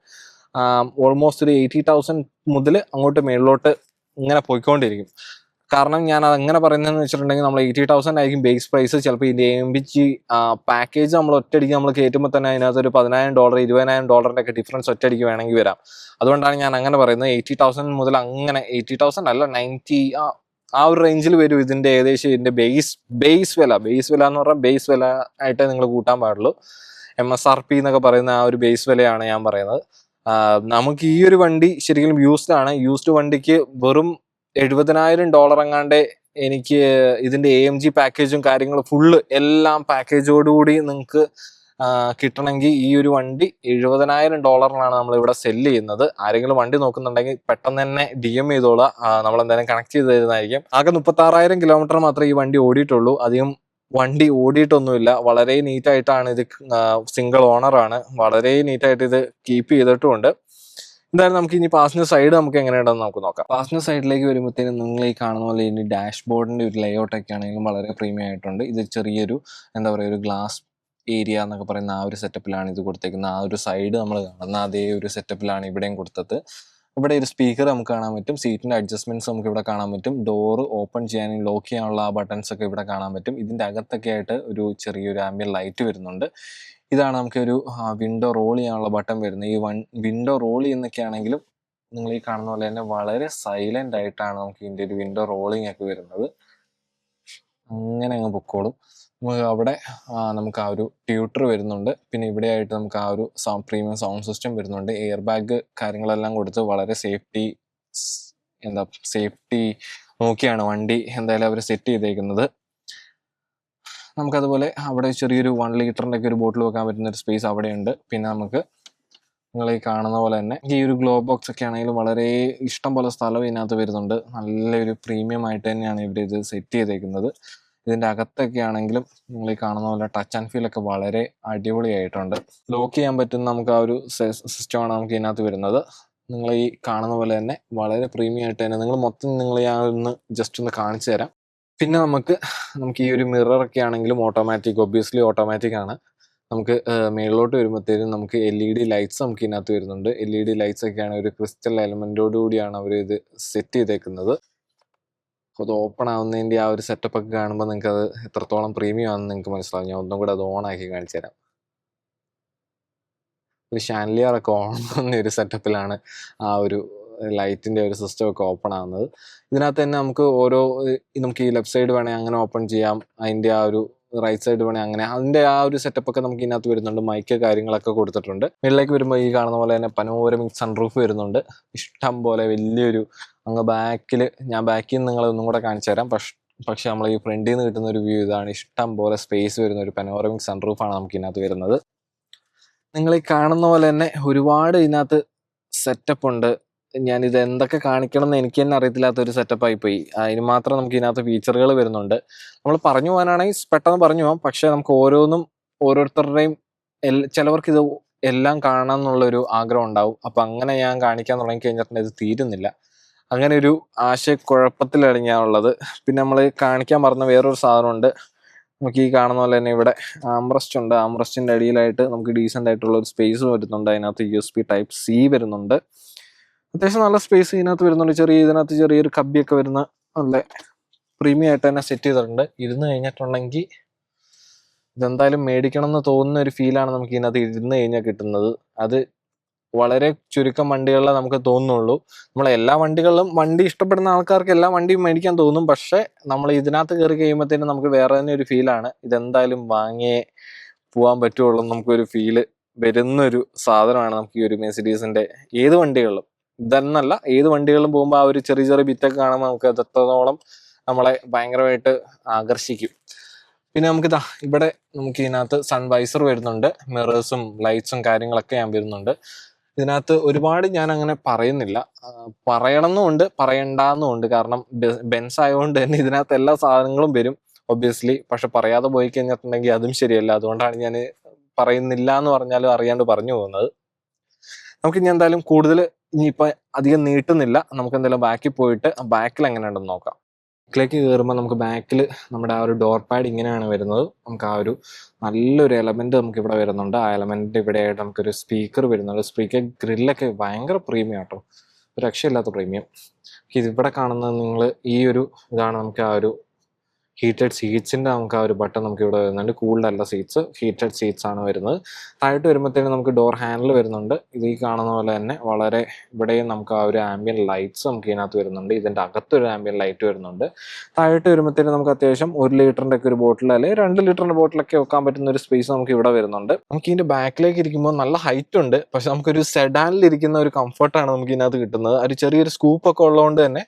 ഓൾമോസ്റ്റ് ഒരു 80,000 മുതൽ അങ്ങോട്ട് മേളിലോട്ട് ഇങ്ങനെ പോയിക്കൊണ്ടിരിക്കും. കാരണം ഞാൻ അത് അങ്ങനെ പറയുന്നതെന്ന് വെച്ചിട്ടുണ്ടെങ്കിൽ നമ്മൾ 80,000 ആയിരിക്കും ബേസ് പ്രൈസ്. ചിലപ്പോൾ ഇതിൻ്റെ AMG പാക്കേജ് നമ്മൾ ഒറ്റയടിക്ക് നമ്മൾ കയറ്റുമ്പോൾ തന്നെ അതിനകത്ത് ഒരു $10,000 $20,000 ഒക്കെ ഡിഫറൻസ് ഒറ്റയടിക്ക് വേണമെങ്കിൽ വരാം. അതുകൊണ്ടാണ് ഞാൻ അങ്ങനെ പറയുന്നത്. 80,000 മുതൽ അങ്ങനെ 80,000 അല്ല 90 ആ ഒരു റേഞ്ചിൽ വരും ഇതിൻ്റെ ഏകദേശം ഇതിൻ്റെ ബേസ് വില എന്ന് പറഞ്ഞാൽ ബേസ് വില ആയിട്ടേ നിങ്ങൾ കൂട്ടാൻ പാടുള്ളൂ. MSRP എന്നൊക്കെ പറയുന്ന ആ ഒരു ബേസ് വിലയാണ് ഞാൻ പറയുന്നത്. നമുക്ക് ഈ ഒരു വണ്ടി ശരിക്കും യൂസ്ഡ് വണ്ടിക്ക് വെറും $70,000 എങ്ങാണ്ടേ എനിക്ക് ഇതിന്റെ AMG പാക്കേജും കാര്യങ്ങളും ഫുള്ള് എല്ലാം പാക്കേജോടുകൂടി നിങ്ങൾക്ക് കിട്ടണമെങ്കിൽ ഈ ഒരു വണ്ടി $70,000 നമ്മൾ ഇവിടെ സെല്ല് ചെയ്യുന്നത്. ആരെങ്കിലും വണ്ടി നോക്കുന്നുണ്ടെങ്കിൽ പെട്ടെന്ന് തന്നെ DM ചെയ്തോളാം, നമ്മൾ എന്തായാലും കണക്ട് ചെയ്ത് തരുന്നതായിരിക്കും. ആകെ 36,000 കിലോമീറ്റർ മാത്രമേ ഈ വണ്ടി ഓടിയിട്ടുള്ളൂ. അധികം വണ്ടി ഓടിയിട്ടൊന്നുമില്ല. വളരെ നീറ്റായിട്ടാണ് ഇത്, സിംഗിൾ ഓണറാണ്, വളരെ നീറ്റായിട്ട് ഇത് കീപ്പ് ചെയ്തിട്ടുമുണ്ട്. എന്തായാലും നമുക്ക് ഇനി പാസഞ്ചർ സൈഡ് നമുക്ക് എങ്ങനെയുണ്ടെന്ന് നമുക്ക് നോക്കാം. പാസഞ്ചർ സൈഡിലേക്ക് വരുമ്പോഴത്തേനും നിങ്ങൾ ഈ കാണുന്ന പോലെ ഇനി ഡാഷ്ബോർഡിന്റെ ഒരു ലേഔട്ടൊക്കെ ആണെങ്കിലും വളരെ പ്രീമിയം ആയിട്ടുണ്ട്. ഇത് ചെറിയൊരു എന്താ പറയുക ഒരു ഗ്ലാസ് ഏരിയ എന്നൊക്കെ പറയുന്ന ആ ഒരു സെറ്റപ്പിലാണ് ഇത് കൊടുത്തേക്കുന്നത്. ആ ഒരു സൈഡ് നമ്മൾ കാണുന്ന അതേ ഒരു സെറ്റപ്പിലാണ് ഇവിടെയും കൊടുത്തത്. ഇവിടെ ഒരു സ്പീക്കർ നമുക്ക് കാണാൻ പറ്റും. സീറ്റിന്റെ അഡ്ജസ്റ്റ്മെന്റ്സ് നമുക്ക് ഇവിടെ കാണാൻ പറ്റും. ഡോറ് ഓപ്പൺ ചെയ്യാനും ലോക്ക് ചെയ്യാനുള്ള ആ ബട്ടൺസ് ഒക്കെ ഇവിടെ കാണാൻ പറ്റും. ഇതിന്റെ അകത്തൊക്കെ ആയിട്ട് ഒരു ചെറിയൊരു ആംബിയൻ ലൈറ്റ് വരുന്നുണ്ട്. ഇതാണ് നമുക്കൊരു വിൻഡോ റോൾ ചെയ്യാനുള്ള ബട്ടൺ വരുന്നത്. ഈ വിൻഡോ റോൾ ചെയ്യുന്നൊക്കെ ആണെങ്കിലും നിങ്ങൾ ഈ കാണുന്ന പോലെ തന്നെ വളരെ സൈലന്റ് ആയിട്ടാണ് നമുക്ക് ഇതിന്റെ ഒരു വിൻഡോ റോളിംഗ് ഒക്കെ വരുന്നത്. അങ്ങനെ അങ്ങ് പൊക്കോളും. നമുക്ക് അവിടെ നമുക്ക് ആ ഒരു ട്യൂട്ടർ വരുന്നുണ്ട്. പിന്നെ ഇവിടെ ആയിട്ട് നമുക്ക് ആ ഒരു പ്രീമിയം സൗണ്ട് സിസ്റ്റം വരുന്നുണ്ട്. എയർ ബാഗ് കാര്യങ്ങളെല്ലാം കൊടുത്ത് വളരെ സേഫ്റ്റി നോക്കിയാണ് വണ്ടി എന്തായാലും അവർ സെറ്റ് ചെയ്തേക്കുന്നത്. നമുക്കതുപോലെ അവിടെ ചെറിയൊരു 1 ലിറ്ററിൻ്റെ ഒക്കെ ഒരു ബോട്ടിൽ വെക്കാൻ പറ്റുന്ന ഒരു സ്പേസ് അവിടെയുണ്ട്. പിന്നെ നമുക്ക് നിങ്ങൾ ഈ കാണുന്ന പോലെ തന്നെ ഈ ഒരു ഗ്ലോ ബോക്സ് ഒക്കെ ആണെങ്കിലും വളരെ ഇഷ്ടം പോലെ സ്ഥലം ഇതിനകത്ത് വരുന്നുണ്ട്. നല്ലൊരു പ്രീമിയം ആയിട്ട് തന്നെയാണ് ഇവർ ഇത് സെറ്റ് ചെയ്തേക്കുന്നത്. ഇതിൻ്റെ അകത്തൊക്കെ ആണെങ്കിലും നിങ്ങൾ ഈ കാണുന്ന പോലെ ടച്ച് ആൻഡ് ഫീൽ ഒക്കെ വളരെ അടിപൊളിയായിട്ടുണ്ട്. ലോക്ക് ചെയ്യാൻ പറ്റുന്ന നമുക്ക് ആ ഒരു സിസ്റ്റമാണ് നമുക്ക് ഇതിനകത്ത് വരുന്നത്. നിങ്ങൾ ഈ കാണുന്ന പോലെ തന്നെ വളരെ പ്രീമിയം ആയിട്ട് തന്നെ നിങ്ങൾ മൊത്തം നിങ്ങൾ ഞാൻ ഒന്ന് ജസ്റ്റ് ഒന്ന് കാണിച്ചു തരാം. പിന്നെ നമുക്ക് ഈ ഒരു മിററൊക്കെ ആണെങ്കിലും ഒബ്വിയസ്ലി ഓട്ടോമാറ്റിക് ആണ്. നമുക്ക് മേളിലോട്ട് വരുമ്പോഴത്തേക്കും നമുക്ക് LED ലൈറ്റ്സ് നമുക്ക് ഇതിനകത്ത് വരുന്നുണ്ട്. LED ലൈറ്റ്സ് ഒക്കെയാണ് ഒരു ക്രിസ്റ്റൽ എലമെന്റോട് കൂടിയാണ് അവർ ഇത് സെറ്റ് ചെയ്തേക്കുന്നത്. അത് ഓപ്പൺ ആവുന്നതിൻ്റെ ആ ഒരു സെറ്റപ്പ് ഒക്കെ കാണുമ്പോൾ നിങ്ങൾക്ക് അത് എത്രത്തോളം പ്രീമിയം ആണെന്ന് നിങ്ങൾക്ക് മനസ്സിലാവും. ഞാൻ ഒന്നും കൂടെ അത് ഓൺ ആക്കി കാണിച്ചു തരാം. ഒരു ഷാൻലിയർ ഒക്കെ ഓൺ ആവുന്ന ഒരു സെറ്റപ്പിലാണ് ആ ഒരു ലൈറ്റിൻ്റെ ഒരു സിസ്റ്റം ഒക്കെ ഓപ്പൺ ആവുന്നത്. ഇതിനകത്ത് തന്നെ നമുക്ക് നമുക്ക് ഈ ലെഫ്റ്റ് സൈഡ് വേണേൽ അങ്ങനെ ഓപ്പൺ ചെയ്യാം. അതിൻ്റെ ആ ഒരു റൈറ്റ് സൈഡ് വേണേൽ അങ്ങനെ, അതിൻ്റെ ആ ഒരു സെറ്റപ്പ് ഒക്കെ നമുക്ക് ഇതിനകത്ത് വരുന്നുണ്ട്. മൈക്ക് കാര്യങ്ങളൊക്കെ കൊടുത്തിട്ടുണ്ട്. മുകളിലേക്ക് വരുമ്പോൾ ഈ കാണുന്ന പോലെ തന്നെ പനോരമിക് സൺറൂഫ് വരുന്നുണ്ട്. ഇഷ്ടം പോലെ വലിയൊരു അങ്ങ് ബാക്കിൽ, ഞാൻ ബാക്കിൽ നിന്ന് നിങ്ങളെ ഒന്നും കൂടെ കാണിച്ചു തരാം. പക്ഷെ നമ്മൾ ഈ ഫ്രണ്ടിൽ നിന്ന് കിട്ടുന്ന ഒരു വ്യൂ ഇതാണ്. ഇഷ്ടം പോലെ സ്പേസ് വരുന്ന ഒരു പനോരമിക് സൺറൂഫാണ് നമുക്ക് ഇതിനകത്ത് വരുന്നത്. നിങ്ങൾ ഈ കാണുന്ന പോലെ തന്നെ ഒരുപാട് ഇതിനകത്ത് സെറ്റപ്പ് ഉണ്ട്. ഞാനിത് എന്തൊക്കെ കാണിക്കണം എന്ന് എനിക്ക് തന്നെ അറിയത്തില്ലാത്തൊരു സെറ്റപ്പായി പോയി. അതിന് മാത്രം നമുക്ക് ഇതിനകത്ത് ഫീച്ചറുകൾ വരുന്നുണ്ട്. നമ്മൾ പറഞ്ഞു പോകാനാണെങ്കിൽ പെട്ടെന്ന് പറഞ്ഞു പോകാം. പക്ഷെ നമുക്ക് ഓരോരുത്തരുടെയും ചിലവർക്ക് ഇത് എല്ലാം കാണണം എന്നുള്ളൊരു ആഗ്രഹം ഉണ്ടാവും. അപ്പം അങ്ങനെ ഞാൻ കാണിക്കാൻ തുടങ്ങി കഴിഞ്ഞിട്ടുണ്ടെങ്കിൽ ഇത് തീരുന്നില്ല. അങ്ങനെ ഒരു ആശയക്കുഴപ്പത്തിലടങ്ങിയാണുള്ളത്. പിന്നെ നമ്മൾ കാണിക്കാൻ പറഞ്ഞ വേറൊരു സാധനമുണ്ട്. നമുക്ക് ഈ കാണുന്ന പോലെ തന്നെ ഇവിടെ ആംറസ്റ്റ് ഉണ്ട്. ആംറസ്റ്റിൻ്റെ അടിയിലായിട്ട് നമുക്ക് ഡീസൻ്റ് ആയിട്ടുള്ള ഒരു സ്പേസ് വരുന്നുണ്ട്. അതിനകത്ത് USB Type-C വരുന്നുണ്ട്. അത്യാവശ്യം നല്ല സ്പേസ് ഇതിനകത്ത് വരുന്നുണ്ട്. ഇതിനകത്ത് ചെറിയൊരു കബ്ബിയൊക്കെ വരുന്ന നല്ല പ്രീമിയം ആയിട്ട് തന്നെ സെറ്റ് ചെയ്തിട്ടുണ്ട്. ഇരുന്ന് കഴിഞ്ഞിട്ടുണ്ടെങ്കിൽ ഇതെന്തായാലും മേടിക്കണം എന്ന് തോന്നുന്ന ഒരു ഫീലാണ് നമുക്ക് ഇതിനകത്ത് ഇരുന്ന് കഴിഞ്ഞാൽ കിട്ടുന്നത്. അത് വളരെ ചുരുക്കം വണ്ടികളിലെ നമുക്ക് തോന്നുന്നുള്ളൂ. എല്ലാ വണ്ടികളിലും വണ്ടി ഇഷ്ടപ്പെടുന്ന ആൾക്കാർക്ക് എല്ലാ വണ്ടിയും മേടിക്കാൻ തോന്നും. പക്ഷെ നമ്മൾ ഇതിനകത്ത് കയറി കഴിയുമ്പോഴത്തേനും നമുക്ക് വേറെ തന്നെ ഒരു ഫീലാണ്. ഇതെന്തായാലും വാങ്ങിയേ പോകാൻ പറ്റുള്ളൂ നമുക്കൊരു ഫീല് വരുന്നൊരു സാധനമാണ് നമുക്ക് ഈ ഒരു മെർസിഡീസിന്റെ ഏത് വണ്ടികളിലും. ഇതെന്നല്ല, ഏത് വണ്ടികളിലും പോകുമ്പോൾ ആ ഒരു ചെറിയ ബിറ്റൊക്കെ കാണുമ്പോൾ നമുക്ക് എത്രത്തോളം നമ്മളെ ഭയങ്കരമായിട്ട് ആകർഷിക്കും. പിന്നെ നമുക്ക് ഇവിടെ നമുക്ക് ഇതിനകത്ത് സൺവൈസർ വരുന്നുണ്ട്. മിറേഴ്സും ലൈറ്റ്സും കാര്യങ്ങളൊക്കെ ഞാൻ വരുന്നുണ്ട്. ഇതിനകത്ത് ഒരുപാട് ഞാൻ അങ്ങനെ പറയുന്നില്ല. പറയണമെന്നുമുണ്ട് പറയണ്ടെന്നുമുണ്ട്. കാരണം ബെൻസ് ആയതുകൊണ്ട് തന്നെ ഇതിനകത്ത് എല്ലാ സാധനങ്ങളും വരും ഒബ്വിയസ്ലി. പക്ഷെ പറയാതെ പോയി കഴിഞ്ഞിട്ടുണ്ടെങ്കിൽ അതും ശരിയല്ല. അതുകൊണ്ടാണ് ഞാൻ പറയുന്നില്ല എന്ന് പറഞ്ഞാലും അറിയാണ്ട് പറഞ്ഞു പോകുന്നത്. നമുക്ക് ഇനി എന്തായാലും കൂടുതൽ ഇനിയിപ്പോൾ അധികം നീട്ടുന്നില്ല. നമുക്ക് എന്തായാലും ബാക്കിൽ പോയിട്ട് ബാക്കിൽ എങ്ങനെയുണ്ടെന്ന് നോക്കാം. ബാക്കിലേക്ക് കയറുമ്പോൾ നമുക്ക് ബാക്കിൽ നമ്മുടെ ആ ഒരു ഡോർ പാഡ് ഇങ്ങനെയാണ് വരുന്നത്. നമുക്ക് ആ ഒരു നല്ലൊരു എലമെൻറ്റ് നമുക്ക് ഇവിടെ വരുന്നുണ്ട്. ആ എലമെൻറ്റിൻ്റെ ഇവിടെ ആയിട്ട് നമുക്കൊരു സ്പീക്കർ വരുന്നുണ്ട്. സ്പീക്കർ ഗ്രില്ലൊക്കെ ഭയങ്കര പ്രീമിയം കേട്ടോ, ഒരു രക്ഷയില്ലാത്ത പ്രീമിയം. ഇതിവിടെ കാണുന്നത് നിങ്ങൾ ഈ ഒരു ഇതാണ് നമുക്ക് ആ ഒരു ഹീറ്റഡ് സീറ്റ്സിൻ്റെ നമുക്ക് ആ ഒരു ബട്ടൺ നമുക്ക് ഇവിടെ വരുന്നുണ്ട്. കൂൾഡ് അല്ല സീറ്റ്സ്, ഹീറ്റഡ് സീറ്റ്സ് ആണ് വരുന്നത്. താഴോട്ട് വരുമ്പോഴത്തേനും നമുക്ക് ഡോർ ഹാൻഡിൽ വരുന്നുണ്ട്. ഇത് ഈ കാണുന്ന പോലെ തന്നെ വളരെ ഇവിടെയും നമുക്ക് ആ ഒരു ആംബിയൻ ലൈറ്റ്സ് നമുക്ക് ഇതിനകത്ത് വരുന്നുണ്ട്. ഇതിൻ്റെ അകത്തൊരു ആംബിയൻ ലൈറ്റ് വരുന്നുണ്ട്. താഴോട്ട് വരുമ്പോഴത്തേനും നമുക്ക് അത്യാവശ്യം 1 ലിറ്ററിൻ്റെ ഒക്കെ ഒരു ബോട്ടിൽ അല്ലെങ്കിൽ 2 ലിറ്ററിൻ്റെ ബോട്ടിലൊക്കെ വെക്കാൻ പറ്റുന്ന ഒരു സ്പേസ് നമുക്ക് ഇവിടെ വരുന്നുണ്ട്. നമുക്ക് ഇതിൻ്റെ ബാക്കിലേക്ക് ഇരിക്കുമ്പോൾ നല്ല ഹൈറ്റ് ഉണ്ട്, പക്ഷെ നമുക്കൊരു സെഡാനിൽ ഇരിക്കുന്ന ഒരു കംഫർട്ടാണ് നമുക്ക് ഇതിനകത്ത് കിട്ടുന്നത്. ഒരു ചെറിയൊരു സ്കൂപ്പൊക്കെ ഉള്ളതുകൊണ്ട് തന്നെ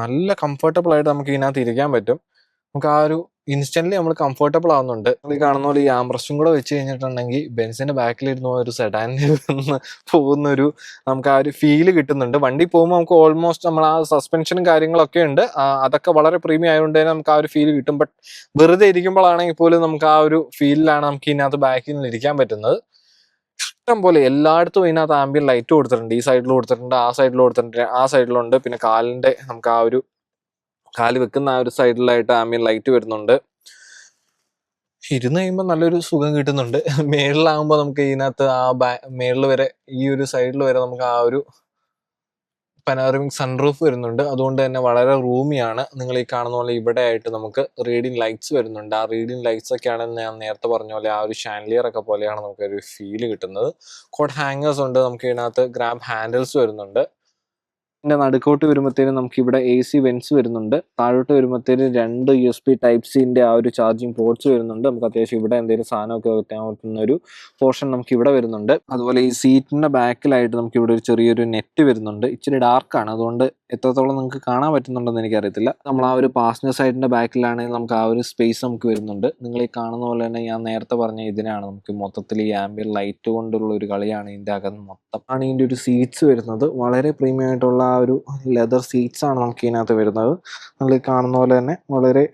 നല്ല കംഫർട്ടബിൾ ആയിട്ട് നമുക്ക് ഇതിനകത്ത് ഇരിക്കാൻ പറ്റും. നമുക്ക് ആ ഒരു ഇൻസ്റ്റന്റ്ലി നമ്മൾ കംഫർട്ടബിൾ ആവുന്നുണ്ട്. ഈ കാണുന്ന പോലെ ഈ ആംബ്രസ്റ്റും കൂടെ വെച്ച് കഴിഞ്ഞിട്ടുണ്ടെങ്കിൽ ബെൻസിന്റെ ബാക്കിലിരുന്ന ഒരു സെഡാനിൽ പോകുന്നൊരു നമുക്ക് ആ ഒരു ഫീല് കിട്ടുന്നുണ്ട്. വണ്ടി പോകുമ്പോൾ നമുക്ക് ഓൾമോസ്റ്റ് നമ്മൾ ആ സസ്പെൻഷനും കാര്യങ്ങളൊക്കെ ഉണ്ട്, അതൊക്കെ വളരെ പ്രീമിയം ആയതുകൊണ്ട് തന്നെ നമുക്ക് ആ ഒരു ഫീൽ കിട്ടും. ബട്ട് വെറുതെ ഇരിക്കുമ്പോഴാണെങ്കിൽ പോലും നമുക്ക് ആ ഒരു ഫീലിലാണ് നമുക്ക് ഇതിനകത്ത് ബാക്കിൽ നിന്ന് ഇരിക്കാൻ പറ്റുന്നത്. ഇഷ്ടം പോലെ എല്ലായിടത്തും ഇതിനകത്ത് ആംബിയൻ ലൈറ്റ് കൊടുത്തിട്ടുണ്ട്. ഈ സൈഡിൽ കൊടുത്തിട്ടുണ്ട്, ആ സൈഡിൽ കൊടുത്തിട്ടുണ്ട്, ആ സൈഡിലുണ്ട്. പിന്നെ കാലിന്റെ നമുക്ക് ആ ഒരു കാല് വെക്കുന്ന ആ ഒരു സൈഡിലായിട്ട് ആംബിയൻ ലൈറ്റ് വരുന്നുണ്ട്. ഇരുന്ന് കഴിയുമ്പോൾ നല്ലൊരു സുഖം കിട്ടുന്നുണ്ട്. മേളിലാകുമ്പോൾ നമുക്ക് ഇതിനകത്ത് ആ മേളിൽ വരെ ഈ ഒരു സൈഡിൽ വരെ നമുക്ക് ആ ഒരു പനോറമിക് സൺറൂഫ് വരുന്നുണ്ട്. അതുകൊണ്ട് തന്നെ വളരെ റൂമിയാണ്. നിങ്ങൾ ഈ കാണുന്ന പോലെ ഇവിടെ ആയിട്ട് നമുക്ക് റീഡിങ് ലൈറ്റ്സ് വരുന്നുണ്ട്. ആ റീഡിങ് ലൈറ്റ്സ് ഒക്കെയാണ് ഞാൻ നേരത്തെ പറഞ്ഞ പോലെ ആ ഒരു ഷാൻലിയർ ഒക്കെ പോലെയാണ് നമുക്ക് ഒരു ഫീല് കിട്ടുന്നത്. കോട്ട് ഹാങ്ങേഴ്സ് ഉണ്ട്, നമുക്ക് ഇതിനകത്ത് ഗ്രാബ് ഹാൻഡിൽസ് വരുന്നുണ്ട്. ഇതിന്റെ നടുക്കോട്ട് വരുമ്പോഴത്തേനും നമുക്ക് ഇവിടെ AC വെന്റ്സ് വരുന്നുണ്ട്. താഴോട്ട് വരുമ്പോഴത്തേനും 2 USB Type Cന്റെ ആ ഒരു ചാർജിങ് പോർട്സ് വരുന്നുണ്ട്. നമുക്ക് അത്യാവശ്യം ഇവിടെ എന്തെങ്കിലും സാധനമൊക്കെ വെക്കാൻ പറ്റുന്ന ഒരു പോർഷൻ നമുക്ക് ഇവിടെ വരുന്നുണ്ട്. അതുപോലെ ഈ സീറ്റിന്റെ ബാക്കിലായിട്ട് നമുക്ക് ഇവിടെ ഒരു ചെറിയൊരു നെറ്റ് വരുന്നുണ്ട്. ഇച്ചിരി ഡാർക്കാണ്, അതുകൊണ്ട് എത്രത്തോളം നിങ്ങൾക്ക് കാണാൻ പറ്റുന്നുണ്ടെന്ന് എനിക്കറിയത്തില്ല. നമ്മൾ ആ ഒരു പാസഞ്ചർ സൈഡിന്റെ ബാക്കിലാണെങ്കിൽ നമുക്ക് ആ ഒരു സ്പേസ് നമുക്ക് വരുന്നുണ്ട്. നിങ്ങൾ ഈ കാണുന്ന പോലെ തന്നെ ഞാൻ നേരത്തെ പറഞ്ഞ ഇതിനാണ് നമുക്ക് മൊത്തത്തിൽ ഈ ആംബിയൻ ലൈറ്റ് കൊണ്ടുള്ള ഒരു കളിയാണ് ഇതിന്റെ അകത്ത് മൊത്തം. ആണ് ഇതിന്റെ ഒരു സീറ്റ്സ് വരുന്നത്. വളരെ പ്രീമിയം ആയിട്ടുള്ള ആ ഒരു ലെതർ സീറ്റ്സ് ആണ് നമുക്ക് ഇതിനകത്ത് വരുന്നത്. നിങ്ങൾ ഈ കാണുന്ന പോലെ തന്നെ വളരെ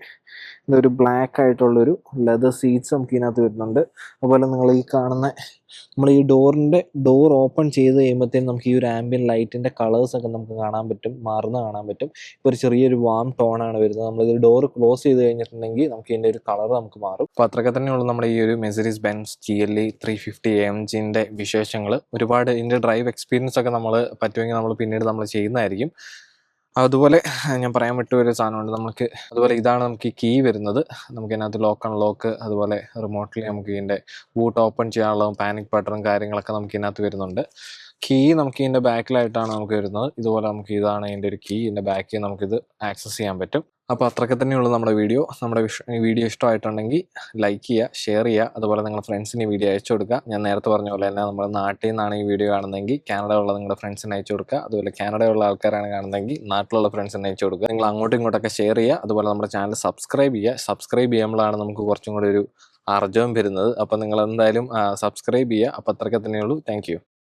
ഇതൊരു ബ്ലാക്ക് ആയിട്ടുള്ളൊരു ലെതർ സീറ്റ്സ് നമുക്ക് ഇതിനകത്ത് വരുന്നുണ്ട്. അതുപോലെ നിങ്ങൾ ഈ കാണുന്ന നമ്മൾ ഈ ഡോർ ഓപ്പൺ ചെയ്ത് കഴിയുമ്പോഴത്തേനും നമുക്ക് ഈ ഒരു ആംബിയൻ ലൈറ്റിന്റെ കളേഴ്സ് ഒക്കെ നമുക്ക് കാണാൻ പറ്റും, മാറുന്ന കാണാൻ പറ്റും. ഇപ്പോൾ ഒരു ചെറിയൊരു വാം ടോണാണ് വരുന്നത്. നമ്മളിത് ഡോർ ക്ലോസ് ചെയ്ത് കഴിഞ്ഞിട്ടുണ്ടെങ്കിൽ നമുക്ക് ഇതിൻ്റെ ഒരു കളർ നമുക്ക് മാറും. അപ്പോൾ അത്രയൊക്കെ തന്നെയുള്ള നമ്മുടെ ഈ ഒരു മെഴ്സിഡീസ് ബെൻസ് GLE 350 AMGന്റെ വിശേഷങ്ങൾ. ഒരുപാട് ഇതിൻ്റെ ഡ്രൈവ് എക്സ്പീരിയൻസ് ഒക്കെ നമ്മൾ പറ്റുമെങ്കിൽ നമ്മൾ പിന്നീട് നമ്മൾ ചെയ്യുന്നതായിരിക്കും. അതുപോലെ ഞാൻ പറയാൻ വിട്ട ഒരു സാധനമുണ്ട് നമുക്ക്. അതുപോലെ ഇതാണ് നമുക്ക് ഈ കീ വരുന്നത്. നമുക്ക് ഇതിനകത്ത് ലോക്ക് അൺലോക്ക്, അതുപോലെ റിമോട്ട്ലി നമുക്ക് ഇതിൻ്റെ ബൂട്ട് ഓപ്പൺ ചെയ്യാനുള്ളതും പാനിക് ബട്ടണും കാര്യങ്ങളൊക്കെ നമുക്ക് ഇതിനകത്ത് വരുന്നുണ്ട്. കീ നമുക്ക് ഇതിൻ്റെ ബാക്കിലായിട്ടാണ് നമുക്ക് വരുന്നത്. ഇതുപോലെ നമുക്ക് ഇതാണ് ഇതിൻ്റെ ഒരു കീ. ഇതിൻ്റെ ബാക്കിൽ നമുക്കിത് ആക്സസ് ചെയ്യാൻ പറ്റും. അപ്പോൾ അത്രയൊക്കെ തന്നെയുള്ളൂ നമ്മുടെ വീഡിയോ. നമ്മുടെ വീഡിയോ ഇഷ്ടമായിട്ടുണ്ടെങ്കിൽ ലൈക്ക് ചെയ്യുക, ഷെയർ ചെയ്യുക, അതുപോലെ നിങ്ങളുടെ ഫ്രണ്ട്സിന് ഈ വീഡിയോ അയച്ചു കൊടുക്കുക. ഞാൻ നേരത്തെ പറഞ്ഞ പോലെ തന്നെ നമ്മുടെ നാട്ടിൽ നിന്നാണ് ഈ വീഡിയോ കാണുന്നതെങ്കിൽ കാനഡയുള്ള നിങ്ങളുടെ ഫ്രണ്ട്സിന് അയച്ചു കൊടുക്കുക. അതുപോലെ കാനഡയുള്ള ആൾക്കാരാണ് കാണുന്നതെങ്കിൽ നാട്ടിലുള്ള ഫ്രണ്ട്സിന് അയച്ചു കൊടുക്കുക. നിങ്ങൾ അങ്ങോട്ടും ഇങ്ങോട്ടൊക്കെ ഷെയർ ചെയ്യുക. അതുപോലെ നമ്മുടെ ചാനൽ സബ്സ്ക്രൈബ് ചെയ്യുക. സബ്സ്ക്രൈബ് ചെയ്യുമ്പോഴാണ് നമുക്ക് കുറച്ചും കൂടി ഒരു ആർജവം വരുന്നത്. അപ്പോൾ നിങ്ങൾ എന്തായാലും സബ്സ്ക്രൈബ് ചെയ്യുക. അപ്പോൾ അത്രയൊക്കെ തന്നെയുള്ളൂ. Thank U.